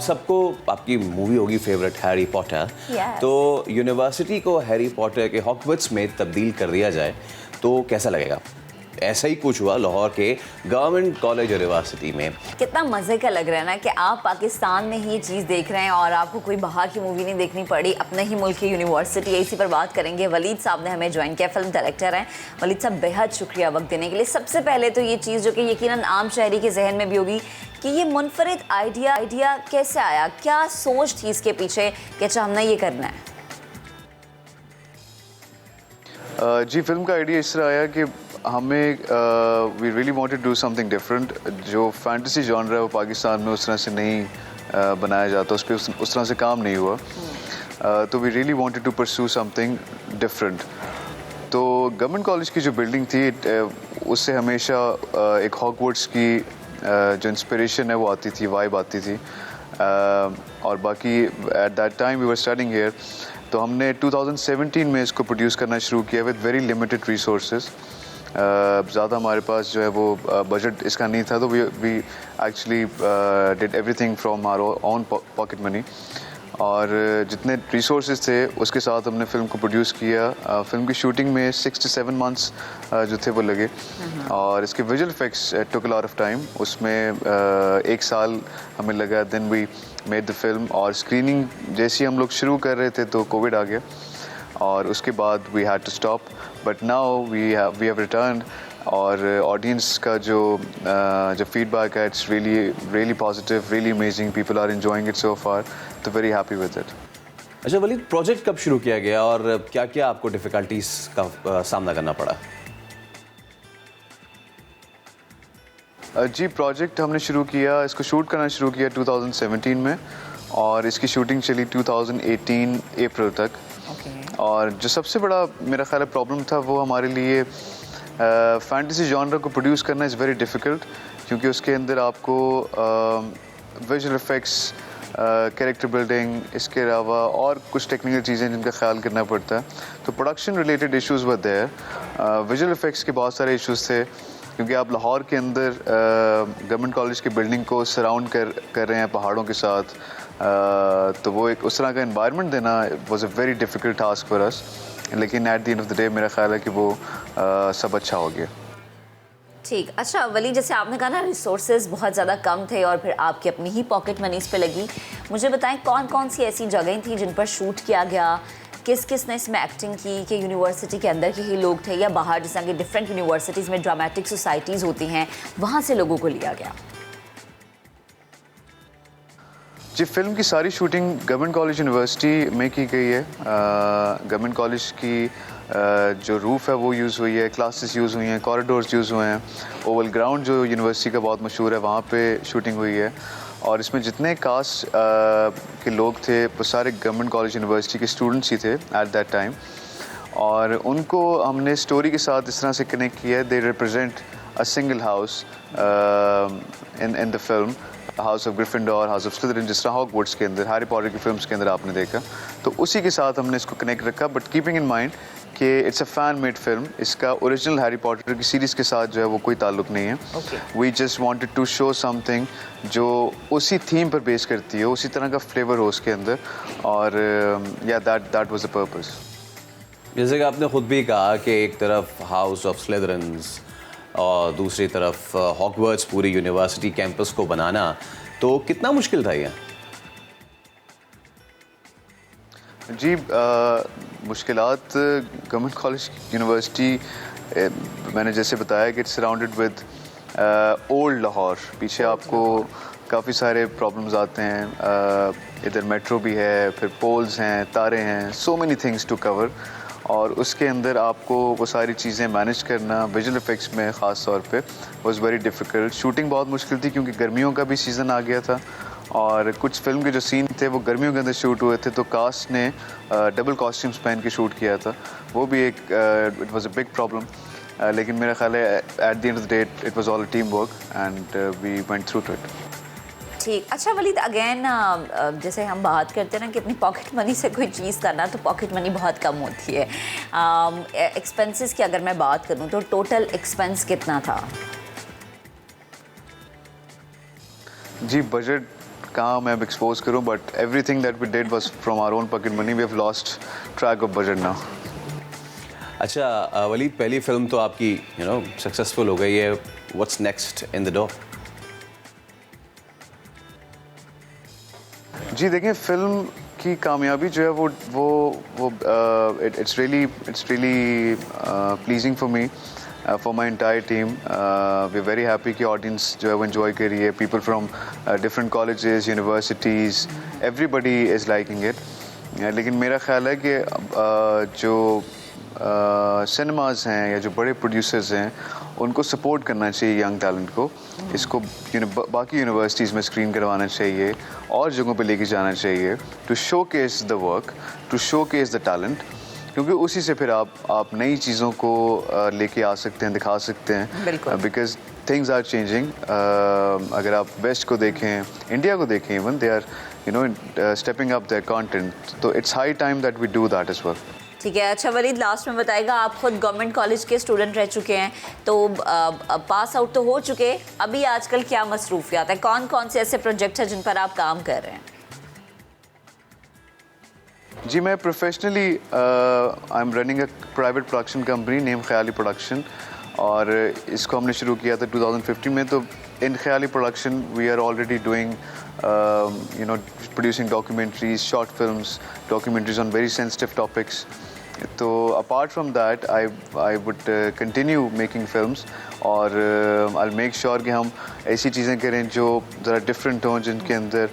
सबको आपकी मूवी होगी फेवरेट हैरी पॉटर। Yes. तो यूनिवर्सिटी को हैरी पॉटर के हॉगवर्ट्स में तब्दील कर दिया जाए तो कैसा लगेगा? ऐसा ही कुछ हुआ लाहौर के गवर्नमेंट कॉलेज यूनिवर्सिटी में। कितना मज़े का लग रहा है ना कि आप पाकिस्तान में ही ये चीज़ देख रहे हैं और आपको कोई बाहर की मूवी नहीं देखनी पड़ी, अपने ही मुल्क की यूनिवर्सिटी। इसी पर बात करेंगे। वलीद साहब ने हमें ज्वाइन किया, फिल्म डायरेक्टर हैं। वलीद साहब, बेहद शुक्रिया वक्त देने के लिए। सबसे पहले तो ये चीज़ जो कि यकीनन आम शहरी के जहन में भी होगी कि ये मुनफरिद आइडिया कैसे आया, क्या सोच थी इसके पीछे कि अच्छा हमने ये करना है? जी, फिल्म का आइडिया इस तरह आया कि हमें we really wanted to do something different. जो फैंटेसी जॉनर है वो पाकिस्तान में उस तरह से नहीं बनाया जाता, उस पर उस तरह से काम नहीं हुआ। तो we really wanted to pursue something different. तो गवर्नमेंट कॉलेज की जो बिल्डिंग थी उससे हमेशा एक हॉगवर्ट्स की जो इंस्पिरेशन है वो आती थी, वाइब आती थी। और बाकी at that time we were studying here, तो हमने 2017 में इसको प्रोड्यूस करना शुरू किया विद वेरी लिमिटेड रिसोर्सेज। ज़्यादा हमारे पास जो है वो बजट इसका नहीं था, तो we actually did everything from our own pocket money. और जितने रिसोर्सेज थे उसके साथ हमने फ़िल्म को प्रोड्यूस किया। फ़िल्म की शूटिंग में 6 to 7 months जो थे वो लगे। और इसके visual effects took a lot of time. उसमें 1 साल हमें लगा। Then we made the film. और स्क्रीनिंग जैसे ही हम लोग शुरू कर रहे थे तो कोविड आ गया और उसके बाद we had to stop. But now we have return. और ऑडियंस का जो फीडबैक है it's really positive, really amazing. People are enjoying it so far, तो वेरी हैप्पी विद इट। अच्छा वलीद, प्रोजेक्ट कब शुरू किया गया और क्या क्या आपको डिफ़िकल्टीज का सामना करना पड़ा? जी, प्रोजेक्ट हमने शुरू किया, इसको शूट करना शुरू किया 2017 में और इसकी शूटिंग चली 2018 अप्रैल तक। और जो सबसे बड़ा मेरा ख्याल है प्रॉब्लम था वो हमारे लिए फैंटेसी जॉनर को प्रोड्यूस करना इज़ वेरी डिफ़िकल्ट, क्योंकि उसके अंदर आपको विजुअल इफ़ेक्ट्स, कैरेक्टर बिल्डिंग, इसके अलावा और कुछ टेक्निकल चीज़ें जिनका ख्याल करना पड़ता है। तो production related issues were there. Visual effects के बहुत सारे इश्यूज़ थे, क्योंकि आप लाहौर के अंदर गवर्नमेंट कॉलेज की बिल्डिंग को सराउंड कर रहे हैं पहाड़ों के साथ। तो वो एक उस तरह का एनवायरनमेंट देना was a very difficult task for us. लेकिन at the end of the day मेरा ख्याल है कि वो सब अच्छा हो गया। ठीक। अच्छा वली, जैसे आपने कहा ना रिसोर्सेज बहुत ज़्यादा कम थे और फिर आपकी अपनी ही पॉकेट मनी इस पे लगी। मुझे बताएं कौन कौन सी ऐसी जगहें थी जिन पर शूट किया गया, किस किस ने इसमें एक्टिंग की, कि यूनिवर्सिटी के अंदर के ही लोग थे या बाहर, जैसा कि डिफरेंट यूनिवर्सिटीज़ में ड्रामेटिक सोसाइटीज़ होती हैं, वहाँ से लोगों को लिया गया? जी, फिल्म की सारी शूटिंग गवर्नमेंट कॉलेज यूनिवर्सिटी में की गई है। गवर्नमेंट कॉलेज की जो रूफ़ है वो यूज़ हुई है, क्लासेस यूज़ हुई हैं, कॉरिडोर्स यूज़ हुए हैं। ओवल ग्राउंड जो यूनिवर्सिटी का बहुत मशहूर है वहाँ पे शूटिंग हुई है। और इसमें जितने कास्ट के लोग थे वो सारे गवर्नमेंट कॉलेज यूनिवर्सिटी के स्टूडेंट्स ही थे एट दैट टाइम। और उनको हमने स्टोरी के साथ इस तरह से कनेक्ट किया है। They represent a single house in the film, house of Gryffindor, house of Slytherin, जिस तरह हॉगवर्ट्स के अंदर, हैरी पॉटर की फिल्म्स के अंदर आपने देखा। तो उसी के साथ हमने इसको कनेक्ट रखा, बट कीपिंग इन माइंड कि it's a fan made film. इसका ओरिजिनल हैरी पॉटर की सीरीज़ के साथ जो है वो कोई ताल्लुक़ नहीं है। We just wanted to show something जो उसी थीम पर बेस करती है, उसी तरह का फ्लेवर हो उसके अंदर। और या दैट वाज द पर्पस। जैसे कि आपने ख़ुद भी कहा कि एक तरफ हाउस ऑफ स्लिदरिन्स और दूसरी तरफ हॉगवर्ट्स पूरी यूनिवर्सिटी कैंपस को बनाना, तो कितना मुश्किल था ये? जी, मुश्किलात गवर्नमेंट कॉलेज यूनिवर्सिटी, मैंने जैसे बताया कि it's surrounded with old Lahore. पीछे आपको काफ़ी सारे प्रॉब्लम्स आते हैं। इधर मेट्रो भी है, फिर पोल्स हैं, तारे हैं, so many things to cover. और उसके अंदर आपको वो सारी चीज़ें मैनेज करना विजुअल इफ़ेक्ट्स में ख़ास तौर पे वाज वेरी डिफ़िकल्ट। शूटिंग बहुत मुश्किल थी क्योंकि गर्मियों का भी सीज़न आ गया था और कुछ फिल्म के जो सीन थे वो गर्मियों के अंदर शूट हुए थे, तो कास्ट ने डबल कॉस्ट्यूम्स पहन के शूट किया था। वो भी एक it was a big problem. लेकिन मेरा ख्याल है at the end of the day it was all a team work and we went through to it. ठीक। अच्छा वलीद, अगेन जैसे हम बात करते हैं ना कि अपनी पॉकेट मनी से कोई चीज़ करना, तो पॉकेट मनी बहुत कम होती है। एक्सपेंसेस की अगर मैं बात करूं तो टोटल एक्सपेंस कितना था? जी, बजट कहाँ मैं एक्सपोज करूँ, but everything that we did was from our own pocket money. We have lost track of budget now. अच्छा वलीद, पहली फिल्म तो आपकी सक्सेसफुल हो गई है. What's next in the door? जी देखिए, फिल्म की कामयाबी जो है वो it's really pleasing for me, for my entire team. We very happy कि ऑडियंस जो है वो इन्जॉय कर रही है. People from different colleges, universities, everybody is liking it. लेकिन मेरा ख्याल है कि जो सिनेमाज हैं या जो बड़े प्रोड्यूसर्स हैं उनको सपोर्ट करना चाहिए यंग टैलेंट को. इसको बाकी यूनिवर्सिटीज़ में स्क्रीन करवाना चाहिए और जगहों पे लेके जाना चाहिए to showcase the work, to showcase the talent, क्योंकि उसी से फिर आप नई चीज़ों को लेके आ सकते हैं, दिखा सकते हैं. Because things are changing. अगर आप वेस्ट को देखें, इंडिया को देखें, even they are stepping up their content. तो it's high time that we do that as well. ठीक है. अच्छा वलीद, लास्ट में बताएगा, आप खुद गवर्नमेंट कॉलेज के स्टूडेंट रह चुके हैं, तो पास आउट तो हो चुके, अभी आजकल क्या मसरूफियात है, कौन कौन से ऐसे प्रोजेक्ट हैं जिन पर आप काम कर रहे हैं? जी मैं professionally I am running a private production company name Khayali production, और इसको हमने शुरू किया था 2015 में. तो in Khayali production we are already doing producing documentaries, short films, documentaries on very sensitive topics. तो apart from that, I would continue making films, और I'll make sure कि हम ऐसी चीज़ें करें जो ज़रा different हों, जिनके अंदर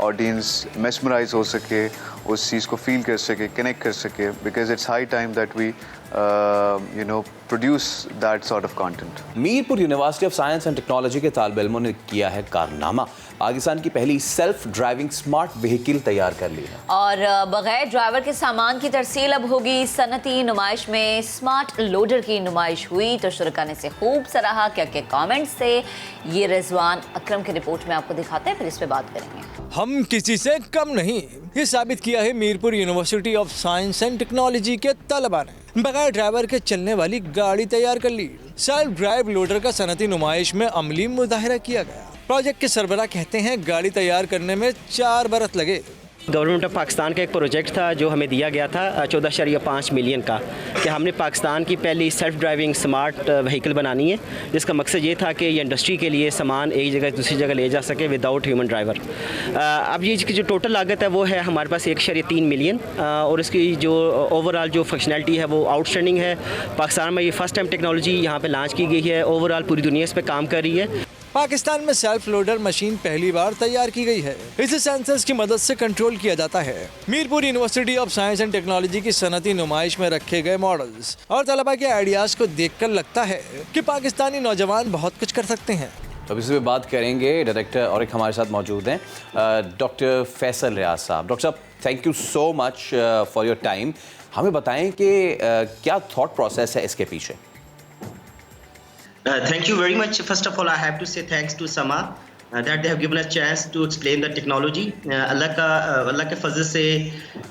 audience mesmerize हो सके, उस चीज़ को feel कर सके, connect कर सके, because it's high time that we produce that sort of content. Mirpur university of science and technology के तालिब इल्मों ने किया है कारनामा. पाकिस्तान की पहली सेल्फ ड्राइविंग स्मार्ट व्हीकल तैयार कर ली है. और बगैर ड्राइवर के सामान की तरसील अब होगी. सनती नुमाइश में स्मार्ट लोडर की नुमाइश हुई तो शुरका ने से खूब सराहा. क्या क्या कमेंट्स थे, ये रिजवान अकरम की रिपोर्ट में आपको दिखाते हैं, फिर इस पे बात करेंगे. हम किसी से कम नहीं, ये साबित किया है Mirpur university of science and technology के तलबा ने. बगैर ड्राइवर के चलने वाली गाड़ी तैयार कर ली. सेल्फ ड्राइव लोडर का सनती नुमाइश में अमली मुजाहिरा किया गया. प्रोजेक्ट के सरबराह कहते हैं गाड़ी तैयार करने में 4 बरस लगे. गवर्नमेंट ऑफ पाकिस्तान का एक प्रोजेक्ट था जो हमें दिया गया था 14.5 मिलियन का, कि हमने पाकिस्तान की पहली सेल्फ ड्राइविंग स्मार्ट व्हीकल बनानी है, जिसका मकसद ये था कि ये इंडस्ट्री के लिए सामान एक जगह दूसरी जगह ले जा सके विदाउट ह्यूमन ड्राइवर. अब ये इसकी जो टोटल लागत है वो है हमारे पास 1.3 मिलियन, और इसकी जो ओवरऑल जो फंक्शनैलिटी है वो आउटस्टैंडिंग है. पाकिस्तान में ये फर्स्ट टाइम टेक्नोलॉजी यहाँ पर लॉन्च की गई है. ओवरऑल पूरी दुनिया इस पर काम कर रही है. पाकिस्तान में सेल्फ लोडर मशीन पहली बार तैयार की गई है. इसे सेंसर्स की मदद से कंट्रोल किया जाता है. Mirpur university of science and technology की सनती नुमाइश में रखे गए मॉडल्स और तलबा के आइडियाज को देखकर लगता है कि पाकिस्तानी नौजवान बहुत कुछ कर सकते हैं. अब इस पर बात करेंगे. डायरेक्टर और एक हमारे साथ मौजूद हैं, डॉक्टर फैसल रियाज साहब. डॉक्टर साहब, thank you so much for your time. हमें बताएं कि क्या थॉट प्रोसेस है इसके पीछे. Thank you very much. First of all, I have to say thanks to Sama that they have given us chance to explain the technology. अल्लाह के फजल से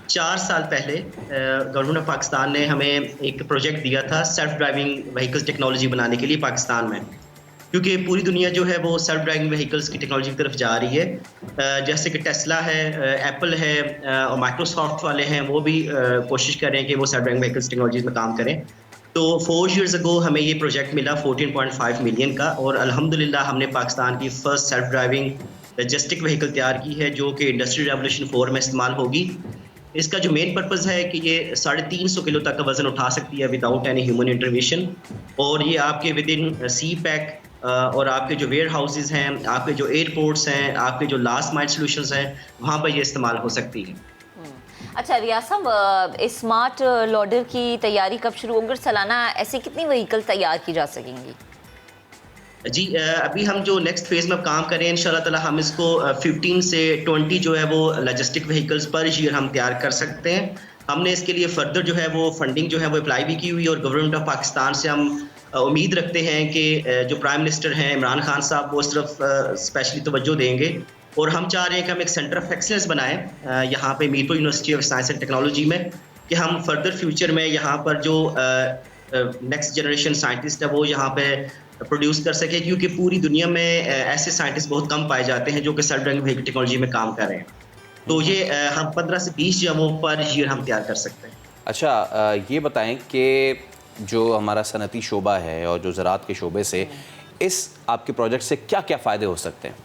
4 साल पहले गवर्नमेंट ऑफ पाकिस्तान ने हमें एक प्रोजेक्ट दिया था सेल्फ ड्राइविंग व्हीकल्स टेक्नोलॉजी बनाने के लिए पाकिस्तान में, क्योंकि पूरी दुनिया जो है वो सेल्फ ड्राइविंग व्हीकल्स की टेक्नोलॉजी की तरफ जा रही है. जैसे कि टेस्ला है, एप्पल है और माइक्रोसॉफ्ट वाले हैं, वो भी कोशिश कर रहे हैं कि वो सेल्फ ड्राइविंग व्हीकल्स टेक्नोलॉजी में काम करें. तो 4 years ago हमें ये प्रोजेक्ट मिला 14.5 मिलियन का, और अल्हम्दुलिल्लाह हमने पाकिस्तान की first self driving logistic vehicle तैयार की है जो कि इंडस्ट्री रेवोल्यूशन 4 में इस्तेमाल होगी. इसका जो मेन पर्पज़ है कि ये 350 किलो तक का वज़न उठा सकती है विदाउट एनी ह्यूमन इंटरवेंशन, और ये आपके विद इन सी पैक और आपके जो वेयर हाउसेज हैं, आपके जो एयरपोर्ट्स हैं, आपके जो लास्ट माइल सोल्यूशंस हैं, वहाँ पर ये इस्तेमाल हो सकती है. अच्छा रियाज साहब, स्मार्ट लोडर की तैयारी कब शुरू होगी? सालाना ऐसे कितनी व्हीकल तैयार की जा सकेंगी? जी अभी हम जो नेक्स्ट फेज़ में काम करें इंशाल्लाह ताला हम इसको 15 से 20 जो है वो लॉजिस्टिक व्हीकल्स पर ईयर हम तैयार कर सकते हैं. हमने इसके लिए फर्दर जो है वो फंडिंग जो है वो अप्लाई भी की हुई, और गवर्नमेंट ऑफ पाकिस्तान से हम उम्मीद रखते हैं कि जो प्राइम मिनिस्टर हैं इमरान खान साहब वो इस तरफ स्पेशली तवज्जो देंगे, और हम चाह रहे हैं कि हम एक सेंटर ऑफ एक्सीलेंस बनाएं यहाँ पे Mirpur university of science and technology में, कि हम फर्दर फ्यूचर में यहाँ पर जो नेक्स्ट जनरेशन साइंटिस्ट है वो यहाँ पे प्रोड्यूस कर सके, क्योंकि पूरी दुनिया में ऐसे साइंटिस्ट बहुत कम पाए जाते हैं जो कि सेल्फ ड्राइविंग व्हीकल टेक्नोलॉजी में काम कर रहे हैं। तो ये हम 15 से 20 जमों पर ईयर हम तैयार कर सकते हैं। अच्छा, ये बताएं कि जो हमारा सनती शोबा है और जो ज़राअत के शोबे से इस आपके प्रोजेक्ट से क्या क्या फ़ायदे हो सकते हैं?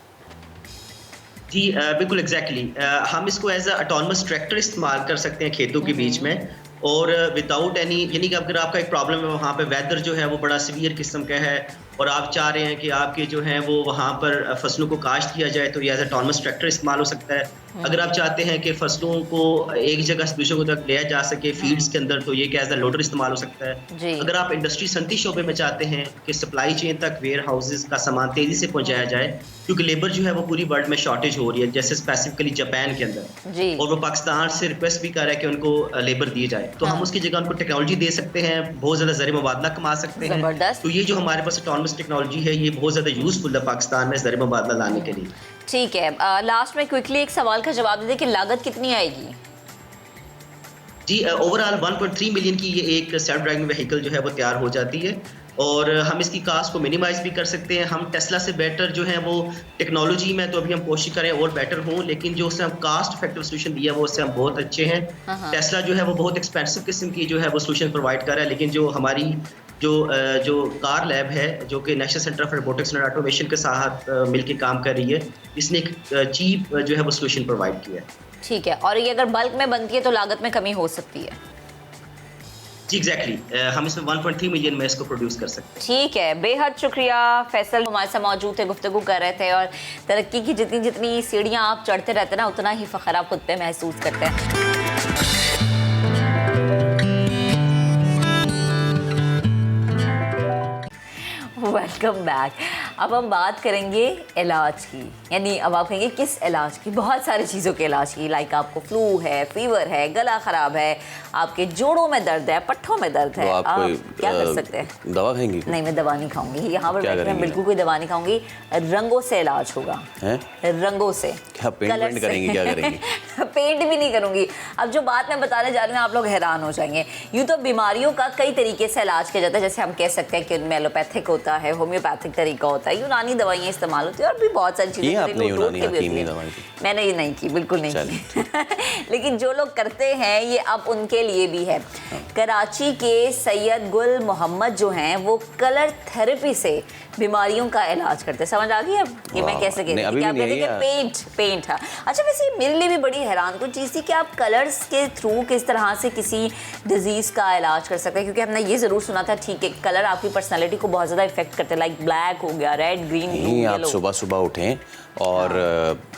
जी बिल्कुल एग्जैक्टली हम इसको एज अ ऑटोनमस ट्रैक्टर इस्तेमाल कर सकते हैं खेतों के बीच में, और विदाउट एनी, यानी कि अगर आपका एक प्रॉब्लम है वहाँ पे वेदर जो है वो बड़ा सीवियर किस्म का है और आप चाह रहे हैं कि आपके जो हैं वो वहाँ पर फसलों को काश्त किया जाए, तो ये एज ऑटोनमस ट्रैक्टर इस्तेमाल हो सकता है। अगर आप चाहते हैं कि फसलों को एक जगह से दूसरे तक लिया जा सके फील्ड्स के अंदर, तो ये एज अ लोडर इस्तेमाल हो सकता है। अगर आप इंडस्ट्री सनती शोबे में चाहते हैं कि सप्लाई चेन तक वेयर हाउसेज का सामान तेजी से पहुँचाया जाए, क्योंकि लेबर जो है वो पूरी वर्ल्ड में शॉर्टेज हो रही है, जैसे स्पेसिफिकली जापान के अंदर, और वो पाकिस्तान से रिक्वेस्ट भी कर रहा है कि उनको लेबर दी जाए, तो हम उसकी जगह उनको टेक्नोलॉजी दे सकते हैं, बहुत ज़्यादा ज़रिए मुबादला कमा सकते हैं। तो ये जो हमारे पास ऑटोनमस टेक्नोलॉजी है ये बहुत ज़्यादा यूजफुल है पाकिस्तान में ज़रिए मुबादला लाने के लिए। ठीक है, लास्ट में क्विकली एक सवाल का जवाब दे दें कि लागत कितनी आएगी? जी ओवरऑल 1.3 मिलियन की ये एक सेल्फ ड्राइविंग व्हीकल जो है वो तैयार हो जाती है, और हम इसकी कास्ट को मिनिमाइज भी कर सकते हैं। हम टेस्ला से बेटर जो है वो टेक्नोलॉजी में तो अभी हम कोशिश करें और बेटर हों, लेकिन जो उससे हम कास्ट इफेक्टिव सोल्यूशन दिया वो उससे हम बहुत अच्छे हैं। टेस्ला जो है वो बहुत एक्सपेंसिव किस्म की जो है वो सोल्यूशन प्रोवाइड कर रहा है, लेकिन जो हमारी जो कार लैब है जो कि national centre for robotics and automation के साथ मिलकर काम कर रही है, इसने एक चीप जो है वो सोल्यूशन प्रोवाइड किया है। ठीक है, और ये अगर बल्क में बनती है तो लागत में कमी हो सकती है? जी एग्जैक्टली हम इसमें 1.3 मिलियन में इसको प्रोड्यूस कर सकते हैं। ठीक है, बेहद शुक्रिया फैसल, हमारे साथ मौजूद थे, गुफ्तगू कर रहे थे, और तरक्की की जितनी जितनी सीढ़ियाँ आप चढ़ते रहते हैं ना, उतना ही फ़ख्र आप खुद पे महसूस करते हैं। Welcome back. अब हम बात करेंगे इलाज की, यानी अब आप कहेंगे किस इलाज की? बहुत सारी चीज़ों के इलाज की, लाइक आपको फ्लू है, फीवर है, गला ख़राब है, आपके जोड़ों में दर्द है, पट्ठों में दर्द है, आप क्या कर सकते हैं? दवा खाएंगी? नहीं, मैं दवा नहीं खाऊंगी, यहाँ पर बैठ कर बिल्कुल कोई दवा नहीं खाऊंगी। रंगों से इलाज होगा। रंगों से क्या पेंट करेंगी? क्या करेंगी? पेंट भी नहीं करूंगी। अब जो बात मैं बताने जा रही हूँ आप लोग हैरान हो जाएंगे। यूँ तो बीमारियों का कई तरीके से इलाज किया जाता है, जैसे हम कह सकते हैं कि उनमें एलोपैथिक होता है, होम्योपैथिक तरीका होता है, यूनानी दवाइयाँ इस्तेमाल होती है, और भी बहुत सारी चीज़ें। मैंने ये नहीं की, बिल्कुल नहीं की। लेकिन जो लोग करते हैं ये अब उनके लिए भी है। कराची के सैयद गुल मोहम्मद जो हैं वो कलर थेरेपी से बीमारियों का इलाज करते हैं। समझ आ गई अब कि मैं कैसे कहती हूँ? क्या कहते हैं कि पेंट। हाँ, अच्छा, वैसे मेरे लिए भी बड़ी हैरान कुछ चीज़ थी कि आप कलर्स के थ्रू किस तरह से किसी डिजीज़ का इलाज कर सकते हैं, क्योंकि हमने ये ज़रूर सुना था, ठीक है, कलर आपकी पर्सनैलिटी को बहुत ज़्यादा इफेक्ट करते हैं, लाइक ब्लैक हो गया, रेड, ग्रीन, ब्लू, आप सुबह सुबह उठें और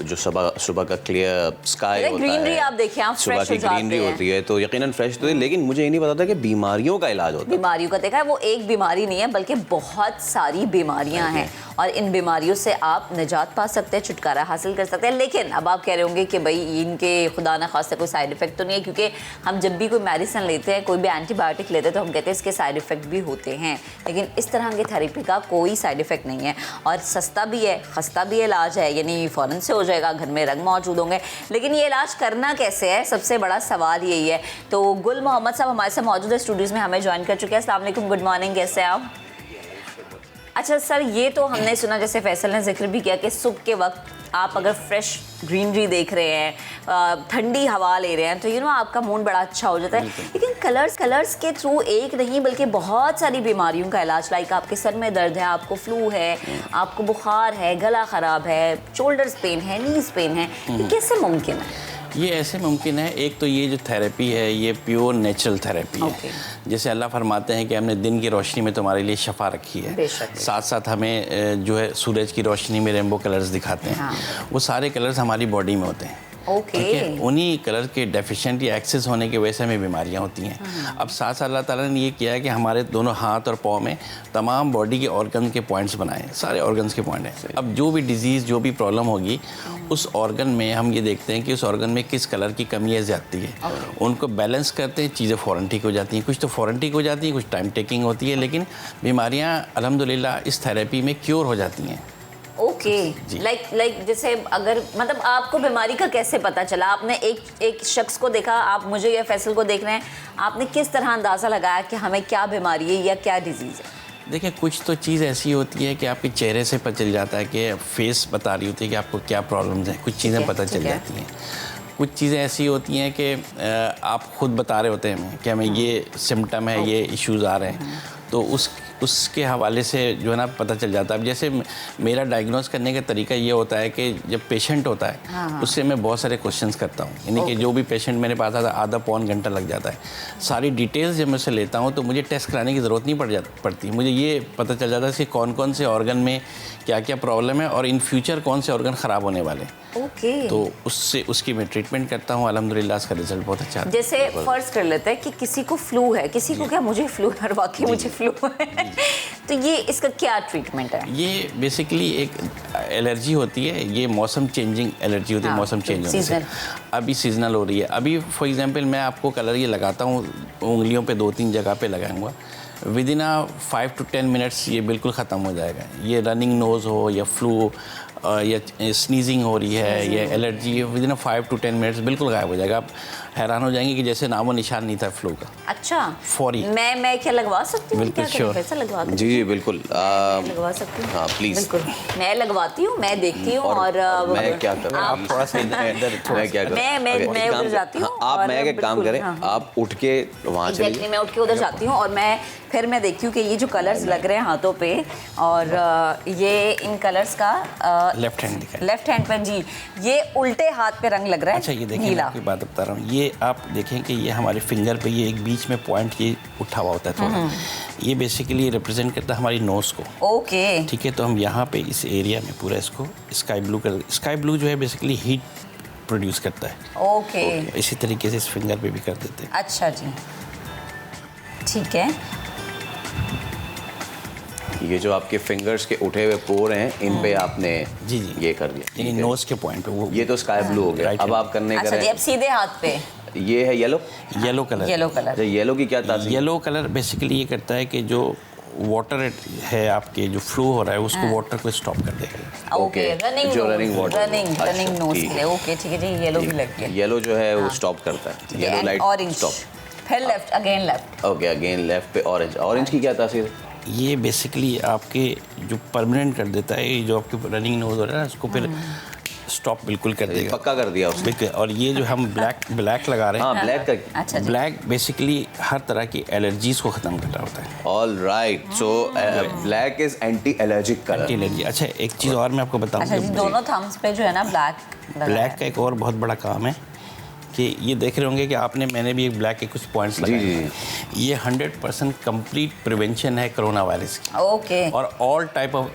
जो सुबह का क्लियर स्काई होता ग्रीनरी है, आप देखिए, आप सुबह की ग्रीनरी होती है तो यकीनन फ्रेश तो है, लेकिन मुझे ये नहीं पता था कि बीमारियों का इलाज होता है। बीमारियों का देखा है, वो एक बीमारी नहीं है बल्कि बहुत सारी बीमारियां हैं, और इन बीमारियों से आप निजात पा सकते हैं, छुटकारा हासिल कर सकते हैं। लेकिन अब आप कह रहे होंगे कि भाई इनके खुदा ना खास्ता कोई साइड इफेक्ट तो नहीं है, क्योंकि हम जब भी कोई मेडिसिन लेते हैं, कोई भी एंटीबायोटिक लेते हैं, तो हम कहते हैं इसके साइड इफेक्ट भी होते हैं, लेकिन इस तरह की थेरेपी का कोई साइड इफेक्ट नहीं है, और सस्ता भी है, खस्ता भी इलाज है, यानी फ़ौरन से हो जाएगा, घर में रंग मौजूद होंगे। लेकिन ये इलाज करना कैसे है, सबसे बड़ा सवाल यही है। तो गुल मोहम्मद साहब हमारे साथ मौजूद है, स्टूडियोज़ में हमें ज्वाइन कर चुके हैं। अस्सलाम वालेकुम, गुड मॉर्निंग, कैसे हैं आप? अच्छा सर, ये तो हमने सुना, जैसे फैसल ने जिक्र भी किया, कि सुबह के वक्त आप अगर फ्रेश ग्रीनरी देख रहे हैं, ठंडी हवा ले रहे हैं, तो आपका मूड बड़ा अच्छा हो जाता है। लेकिन कलर्स के थ्रू एक नहीं बल्कि बहुत सारी बीमारियों का इलाज, लाइक आपके सर में दर्द है, आपको फ्लू है, आपको बुखार है, गला ख़राब है, शोल्डर्स पेन है, नीज पेन है, ये कैसे मुमकिन है? ये ऐसे मुमकिन है, एक तो ये जो थेरेपी है ये प्योर नेचुरल थेरेपी है। जैसे अल्लाह फरमाते हैं कि हमने दिन की रोशनी में तुम्हारे लिए शफा रखी है, साथ साथ हमें जो है सूरज की रोशनी में रेनबो कलर्स दिखाते हैं। वो सारे कलर्स हमारी बॉडी में होते हैं, ठीक है। उन्हीं कलर के डेफिशिएंट या एक्सेस होने की वजह से हमें बीमारियां होती हैं। अब साथ साथ अल्लाह ताला ने ये किया है कि हमारे दोनों हाथ और पाँव में तमाम बॉडी के ऑर्गन के पॉइंट्स बनाए, सारे ऑर्गन्स के पॉइंट हैं। अब जो भी डिजीज़, जो भी प्रॉब्लम होगी, उस ऑर्गन में हम ये देखते हैं कि उस ऑर्गन में किस कलर की कमी है, ज़्यादती है, उनको बैलेंस करते हैं, चीज़ें फ़ौरन ठीक हो जाती हैं। कुछ तो फ़ौरन ठीक हो जाती हैं, कुछ टाइम टेकिंग होती है, लेकिन बीमारियाँ अल्हम्दुलिल्लाह इस थेरेपी में क्योर हो जाती हैं। ओके, लाइक जैसे अगर मतलब आपको बीमारी का कैसे पता चला? आपने एक शख्स को देखा, आप मुझे या फैसल को देख रहे हैं, आपने किस तरह अंदाज़ा लगाया कि हमें क्या बीमारी है या क्या डिजीज़ है? देखिए, कुछ तो चीज़ ऐसी होती है कि आपके चेहरे से पता चल जाता है कि फेस बता रही होती है कि आपको क्या प्रॉब्लम्स हैं, कुछ चीज़ें पता चल जाती हैं। कुछ चीज़ें ऐसी होती हैं कि आप खुद बता रहे होते हैं कि हमें ये सिम्टम है, ये इश्यूज़ आ रहे हैं, तो उसके हवाले से जो है ना पता चल जाता है। अब जैसे मेरा डायग्नोस करने का तरीका ये होता है कि जब पेशेंट होता है उससे मैं बहुत सारे क्वेश्चंस करता हूँ, यानी कि जो भी पेशेंट मेरे पास आता है आधा पौन घंटा लग जाता है। सारी डिटेल्स जब मैं उससे लेता हूँ तो मुझे टेस्ट कराने की ज़रूरत नहीं पड़ती। मुझे ये पता चल जाता है कि कौन कौन से ऑर्गन में क्या क्या प्रॉब्लम है और इन फ्यूचर कौन से ऑर्गन ख़राब होने वाले हैं। ओके। तो उसकी मैं ट्रीटमेंट करता हूँ, अल्हम्दुलिल्लाह इसका रिजल्ट बहुत अच्छा है। जैसे फर्ज कर लेते हैं कि किसी को फ्लू है, किसी को क्या मुझे फ्लू है, वाकई मुझे फ्लू है, तो ये इसका क्या ट्रीटमेंट है? ये बेसिकली एक एलर्जी होती है, ये मौसम चेंजिंग एलर्जी होती है। मौसम चेंज होने से अभी सीजनल हो रही है। अभी फॉर एग्जांपल मैं आपको कलर ये लगाता हूँ, उंगलियों पे 2-3 जगह पे लगाऊंगा, विदिन 5 to 10 मिनट्स ये बिल्कुल ख़त्म हो जाएगा। ये रनिंग नोज़ हो या फ्लू या स्नीजिंग हो रही है या एलर्जी, विदिन 5 to 10 मिनट्स बिल्कुल गायब हो जाएगा। आप हैरान हो जाएंगे कि जैसे नामो निशान नहीं था फ्लू का। अच्छा, फौरी। मैं क्या लगवा सकती हूँ? बिल्कुल श्योर। कैसा लगवा? जी बिल्कुल लगवा सकती हूँ। हाँ प्लीज़। बिल्कुल, मैं लगवाती हूँ, मैं देखती हूँ और मैं क्या करूँ? आप थोड़ा सा मैं क्या करूँ? मैं उधर जाती हूँ। आप मैं एक काम करें, आप उठ के वहाँ चलिए। मैं उठ के उधर जाती हूँ और फिर मैं देखती हूँ कि ये जो कलर्स लग रहे हैं हाथों पे, और ये इन कलर्स का लेफ्ट हैंड दिखा, लेफ्ट हैंड पे जी, ये उल्टे हाथ पे रंग लग रहा है। अच्छा, ये देखिए, मैं आपकी बात बता रहा हूँ, ये आप देखें कि ये हमारे फिंगर पे ये एक बीच में पॉइंट ये उठा हुआ होता है थोड़ा, ये बेसिकली रिप्रेजेंट करता है हमारी नोज को। ओके, ठीक है, तो हम यहाँ पे इस एरिया में पूरा इसको स्काई ब्लू कर, स्काई ब्लू जो है बेसिकली हीट प्रोड्यूस करता है। ओके, इसी तरीके से इस फिंगर पे भी कर देते हैं। अच्छा जी, ठीक है। ये जो आपके फिंगर्स के उठे हुए पोर हैं, इन पे आपने जी ये कर दिया, यानी नोज के पॉइंट पे वो, ये तो स्काई ब्लू हो गया। अब आप करने अच्छा जी, अब सीधे हाथ पे ये है येलो कलर। येलो की क्या तासीर? येलो कलर बेसिकली ये करता है कि जो वाटर है आपके जो फ्लो हो रहा है उसको वाटर को स्टॉप कर देगा। Okay, running water, running nose के लिए। ओके, ठीक है जी, येलो भी लग गया। येलो जो है वो स्टॉप करता है, येलो लाइट ऑरेंज स्टॉप, फिर left, again left. Okay, again left पे ऑरेंज की क्या तासीर है? ये बेसिकली आपके जो परमानेंट कर देता है, ये जो आपके रनिंग नोज हो रहा है उसको फिर स्टॉप बिल्कुल कर देगा, पक्का कर दिया उसने। और ये जो हम ब्लैक लगा रहे हैं, हाँ ब्लैक का, अच्छा, ब्लैक बेसिकली हर तरह की एलर्जीज को खत्म कर रहा होता है। All right, so black is anti allergic colour. Anti allergy. अच्छा, एक चीज़ और मैं आपको बताऊँ। अच्छा जी, दोनों थम्स पे जो है ना ब्लैक का एक और बहुत बड़ा काम है कि ये देख रहे होंगे कि मैंने भी एक ब्लैक के कुछ पॉइंट्स लगाए हैं। ये 100% कंप्लीट प्रिवेंशन है कोरोना वायरस की। ओके, और ऑल टाइप ऑफ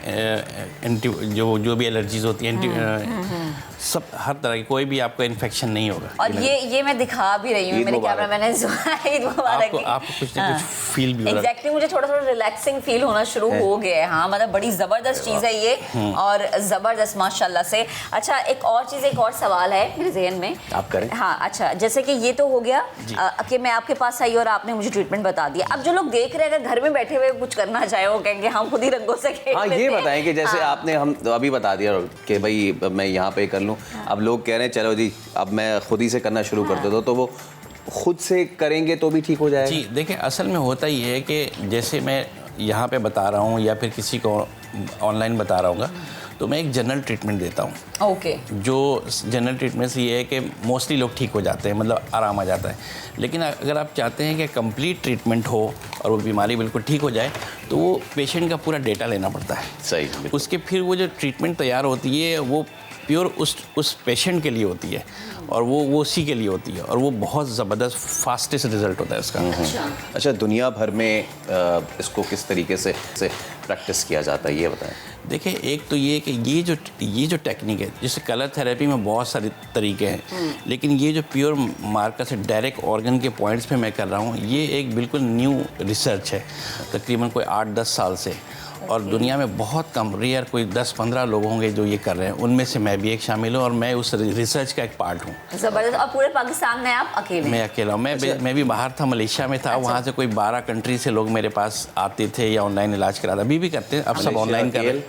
जो भी एलर्जीज होती हैं, सब हर तरह की, कोई भी आपको इन्फेक्शन नहीं होगा। और ये मैं दिखा भी रही हूँ, मेरे कैमरा मैंने ईद मुबारक। आपको कुछ ना कुछ फील भी हो रहा है। एग्जैक्टली, मुझे थोड़ा रिलैक्सिंग फील होना शुरू हो गया है। हाँ, मतलब बड़ी ज़बरदस्त चीज़ है ये, और ज़बरदस्त माशाल्लाह से। अच्छा, एक और सवाल है मेरे जहन में, आप करें। हाँ, अच्छा, जैसे कि ये तो हो गया कि मैं आपके पास आई और आपने मुझे ट्रीटमेंट बता दिया। अब जो लोग देख रहे हैं, अगर घर में बैठे हुए कुछ करना चाहे, वो कहेंगे हम खुद ही रंगों से खेल हाँ, ये बताएं कि जैसे आपने हम अभी बता दिया कि भाई मैं यहाँ पे कर लूँ, अब लोग कह रहे हैं चलो जी अब मैं खुद ही से करना शुरू कर देता हूँ, तो वो खुद से करेंगे तो भी ठीक हो जाएगा? जी देखिए, असल में होता ही है कि जैसे मैं यहाँ पे बता रहा हूँ या फिर किसी को ऑनलाइन बता रहा हूँ, तो मैं एक जनरल ट्रीटमेंट देता हूँ। ओके, जो जनरल ट्रीटमेंट से ये है कि मोस्टली लोग ठीक हो जाते हैं, मतलब आराम आ जाता है। लेकिन अगर आप चाहते हैं कि कंप्लीट ट्रीटमेंट हो और वो बीमारी बिल्कुल ठीक हो जाए, तो वो पेशेंट का पूरा डेटा लेना पड़ता है। सही। उसके फिर वो जो ट्रीटमेंट तैयार होती है वो प्योर उस पेशेंट के लिए होती है, और वो उसी के लिए होती है, और वो बहुत ज़बरदस्त फास्टेस्ट रिजल्ट होता है उसका। अच्छा, दुनिया भर में इसको किस तरीके से प्रैक्टिस किया जाता है, ये बताएं। देखिए, एक तो ये कि ये जो टेक्निक है, जैसे कलर थेरेपी में बहुत सारे तरीके हैं, लेकिन ये जो प्योर मार्कर से डायरेक्ट ऑर्गन के पॉइंट्स पे मैं कर रहा हूँ, ये एक बिल्कुल न्यू रिसर्च है, तकरीबन कोई 8-10 साल से। और दुनिया में बहुत कम, रेयर कोई 10-15 लोग होंगे जो ये कर रहे हैं, उनमें से मैं भी एक शामिल हूँ, और मैं उस रिसर्च का एक पार्ट हूँ। ज़बरदस्त। और पूरे पाकिस्तान में आप अकेले? मैं अकेला हूँ। मैं भी बाहर था, मलेशिया में था। वहाँ से कोई 12 कंट्री से लोग मेरे पास आते थे या ऑनलाइन इलाज कराते, अभी भी करते हैं, अब सब ऑनलाइन कर रहे हैं।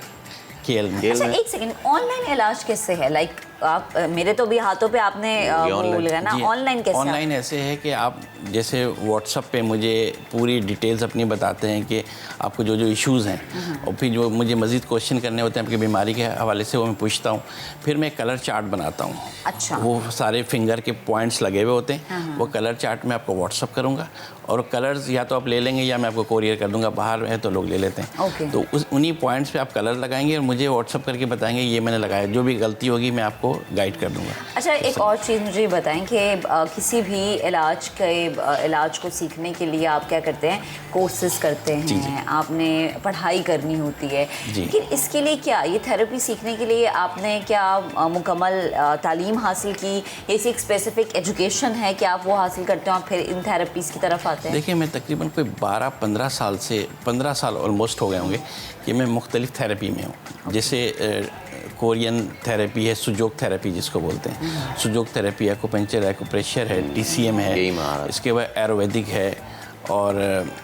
केएल में। अच्छा एक सेकंड, ऑनलाइन इलाज कैसे है? लाइक आप मेरे तो भी हाथों पे आपने वो लगाया ना, ऑनलाइन कैसे? ऑनलाइन ऐसे है कि आप जैसे व्हाट्सएप पे मुझे पूरी डिटेल्स अपनी बताते हैं कि आपको जो जो इश्यूज़ हैं, और फिर जो मुझे मज़ीद क्वेश्चन करने होते हैं आपकी बीमारी के हवाले से, वो मैं पूछता हूँ। फिर मैं कलर चार्ट बनाता हूँ। अच्छा। वो सारे फिंगर के पॉइंट्स लगे हुए होते हैं, वो कलर चार्ट मैं आपको व्हाट्सअप करूँगा, और कलर्स या तो आप ले लेंगे या मैं आपको कोरियर कर दूँगा, बाहर है तो लोग ले लेते हैं। ओके। तो उन्हीं पॉइंट्स पे आप कलर लगाएंगे और मुझे व्हाट्सअप करके बताएंगे ये मैंने लगाया, जो भी गलती होगी मैं आपको गाइड कर दूँगा। अच्छा एक और चीज़ मुझे बताएं कि किसी भी इलाज को सीखने के लिए आप क्या करते हैं? कोर्सेज करते हैं, जी। आपने पढ़ाई करनी होती है, जी। लेकिन इसके लिए क्या, ये थेरेपी सीखने के लिए आपने क्या मुकम्मल तालीम हासिल की, ऐसी एक स्पेसिफिक एजुकेशन है कि आप वो हासिल करते हो और फिर इन थेरेपीज़ की तरफ आते हैं? देखिए मैं तकरीबन कोई 12-15 साल से 15 साल ऑलमोस्ट हो गए होंगे कि मैं मुख्तलिफ थेरेपी में हूँ। जैसे कोरियन थेरेपी है, सुजोक थेरेपी जिसको बोलते हैं, सुजोक थेरेपी, एक्यूपंक्चर, एक्यूप्रेशर है, TCM है, इसके बाद आयुर्वेदिक है, और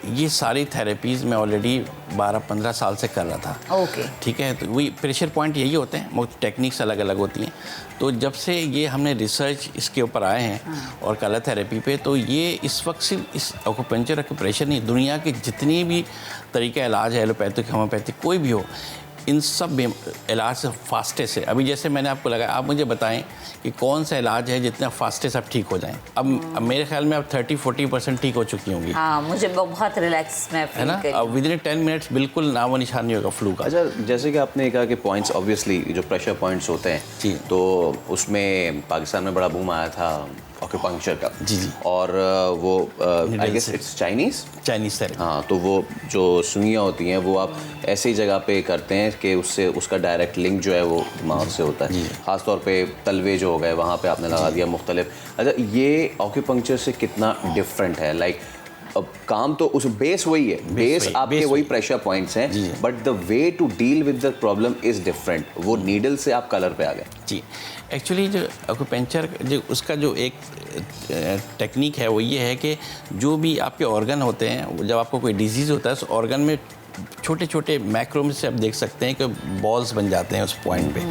ये सारी थेरेपीज़ मैं ऑलरेडी 12-15 साल से कर रहा था। ओके। ठीक है, तो वही प्रेशर पॉइंट यही होते हैं, टेक्निक्स अलग अलग होती हैं। तो जब से ये हमने रिसर्च इसके ऊपर आए हैं और कलर थेरेपी पे, तो ये इस वक्त सिर्फ इस एक्यूपंक्चर एक्यूप्रेशर नहीं, दुनिया के जितनी भी तरीके इलाज है, एलोपैथिक, होम्योपैथिक, कोई भी हो, इन सब इलाज से फास्टेस्ट है। अभी जैसे मैंने आपको लगाया, आप मुझे बताएं कि कौन सा इलाज है जितना फास्टेस्ट आप ठीक हो जाएं। अब मेरे ख्याल में आप 30-40% ठीक हो चुकी होंगी। हाँ, मुझे बहुत रिलैक्स में है ना। अब विदिन 10 मिनट्स बिल्कुल नामो निशान नहीं होगा फ्लू का। अच्छा जैसे कि आपने कहा कि पॉइंट्स, ऑब्वियसली जो प्रेशर पॉइंट्स होते हैं जी, तो उसमें पाकिस्तान में बड़ा बूम आया था एक्यूपंक्चर का। जी जी। और वो I guess it's Chinese therapy. हाँ, तो वो जो सुइयाँ होती हैं वो आप ऐसी जगह पे करते हैं कि उससे उसका डायरेक्ट लिंक जो है वो दिमाग से होता है। ख़ासतौर पे तलवे जो हो गए वहाँ पे आपने लगा दिया मुख्तलिफ। अच्छा ये एक्यूपंक्चर से कितना डिफरेंट है? लाइक अब काम तो उस बेस वही है, बेस आपके वही प्रेशर पॉइंट्स हैं, but the way to deal with the problem is different. वो नीडल से आप कलर पे आ गए। जी, एक्चुअली जो एक्यूपंक्चर जो उसका जो एक टेक्निक है वो ये है कि जो भी आपके ऑर्गन होते हैं, जब आपको कोई डिजीज़ होता है उस ऑर्गन में छोटे छोटे मैक्रो में से आप देख सकते हैं कि बॉल्स बन जाते हैं उस पॉइंट पे।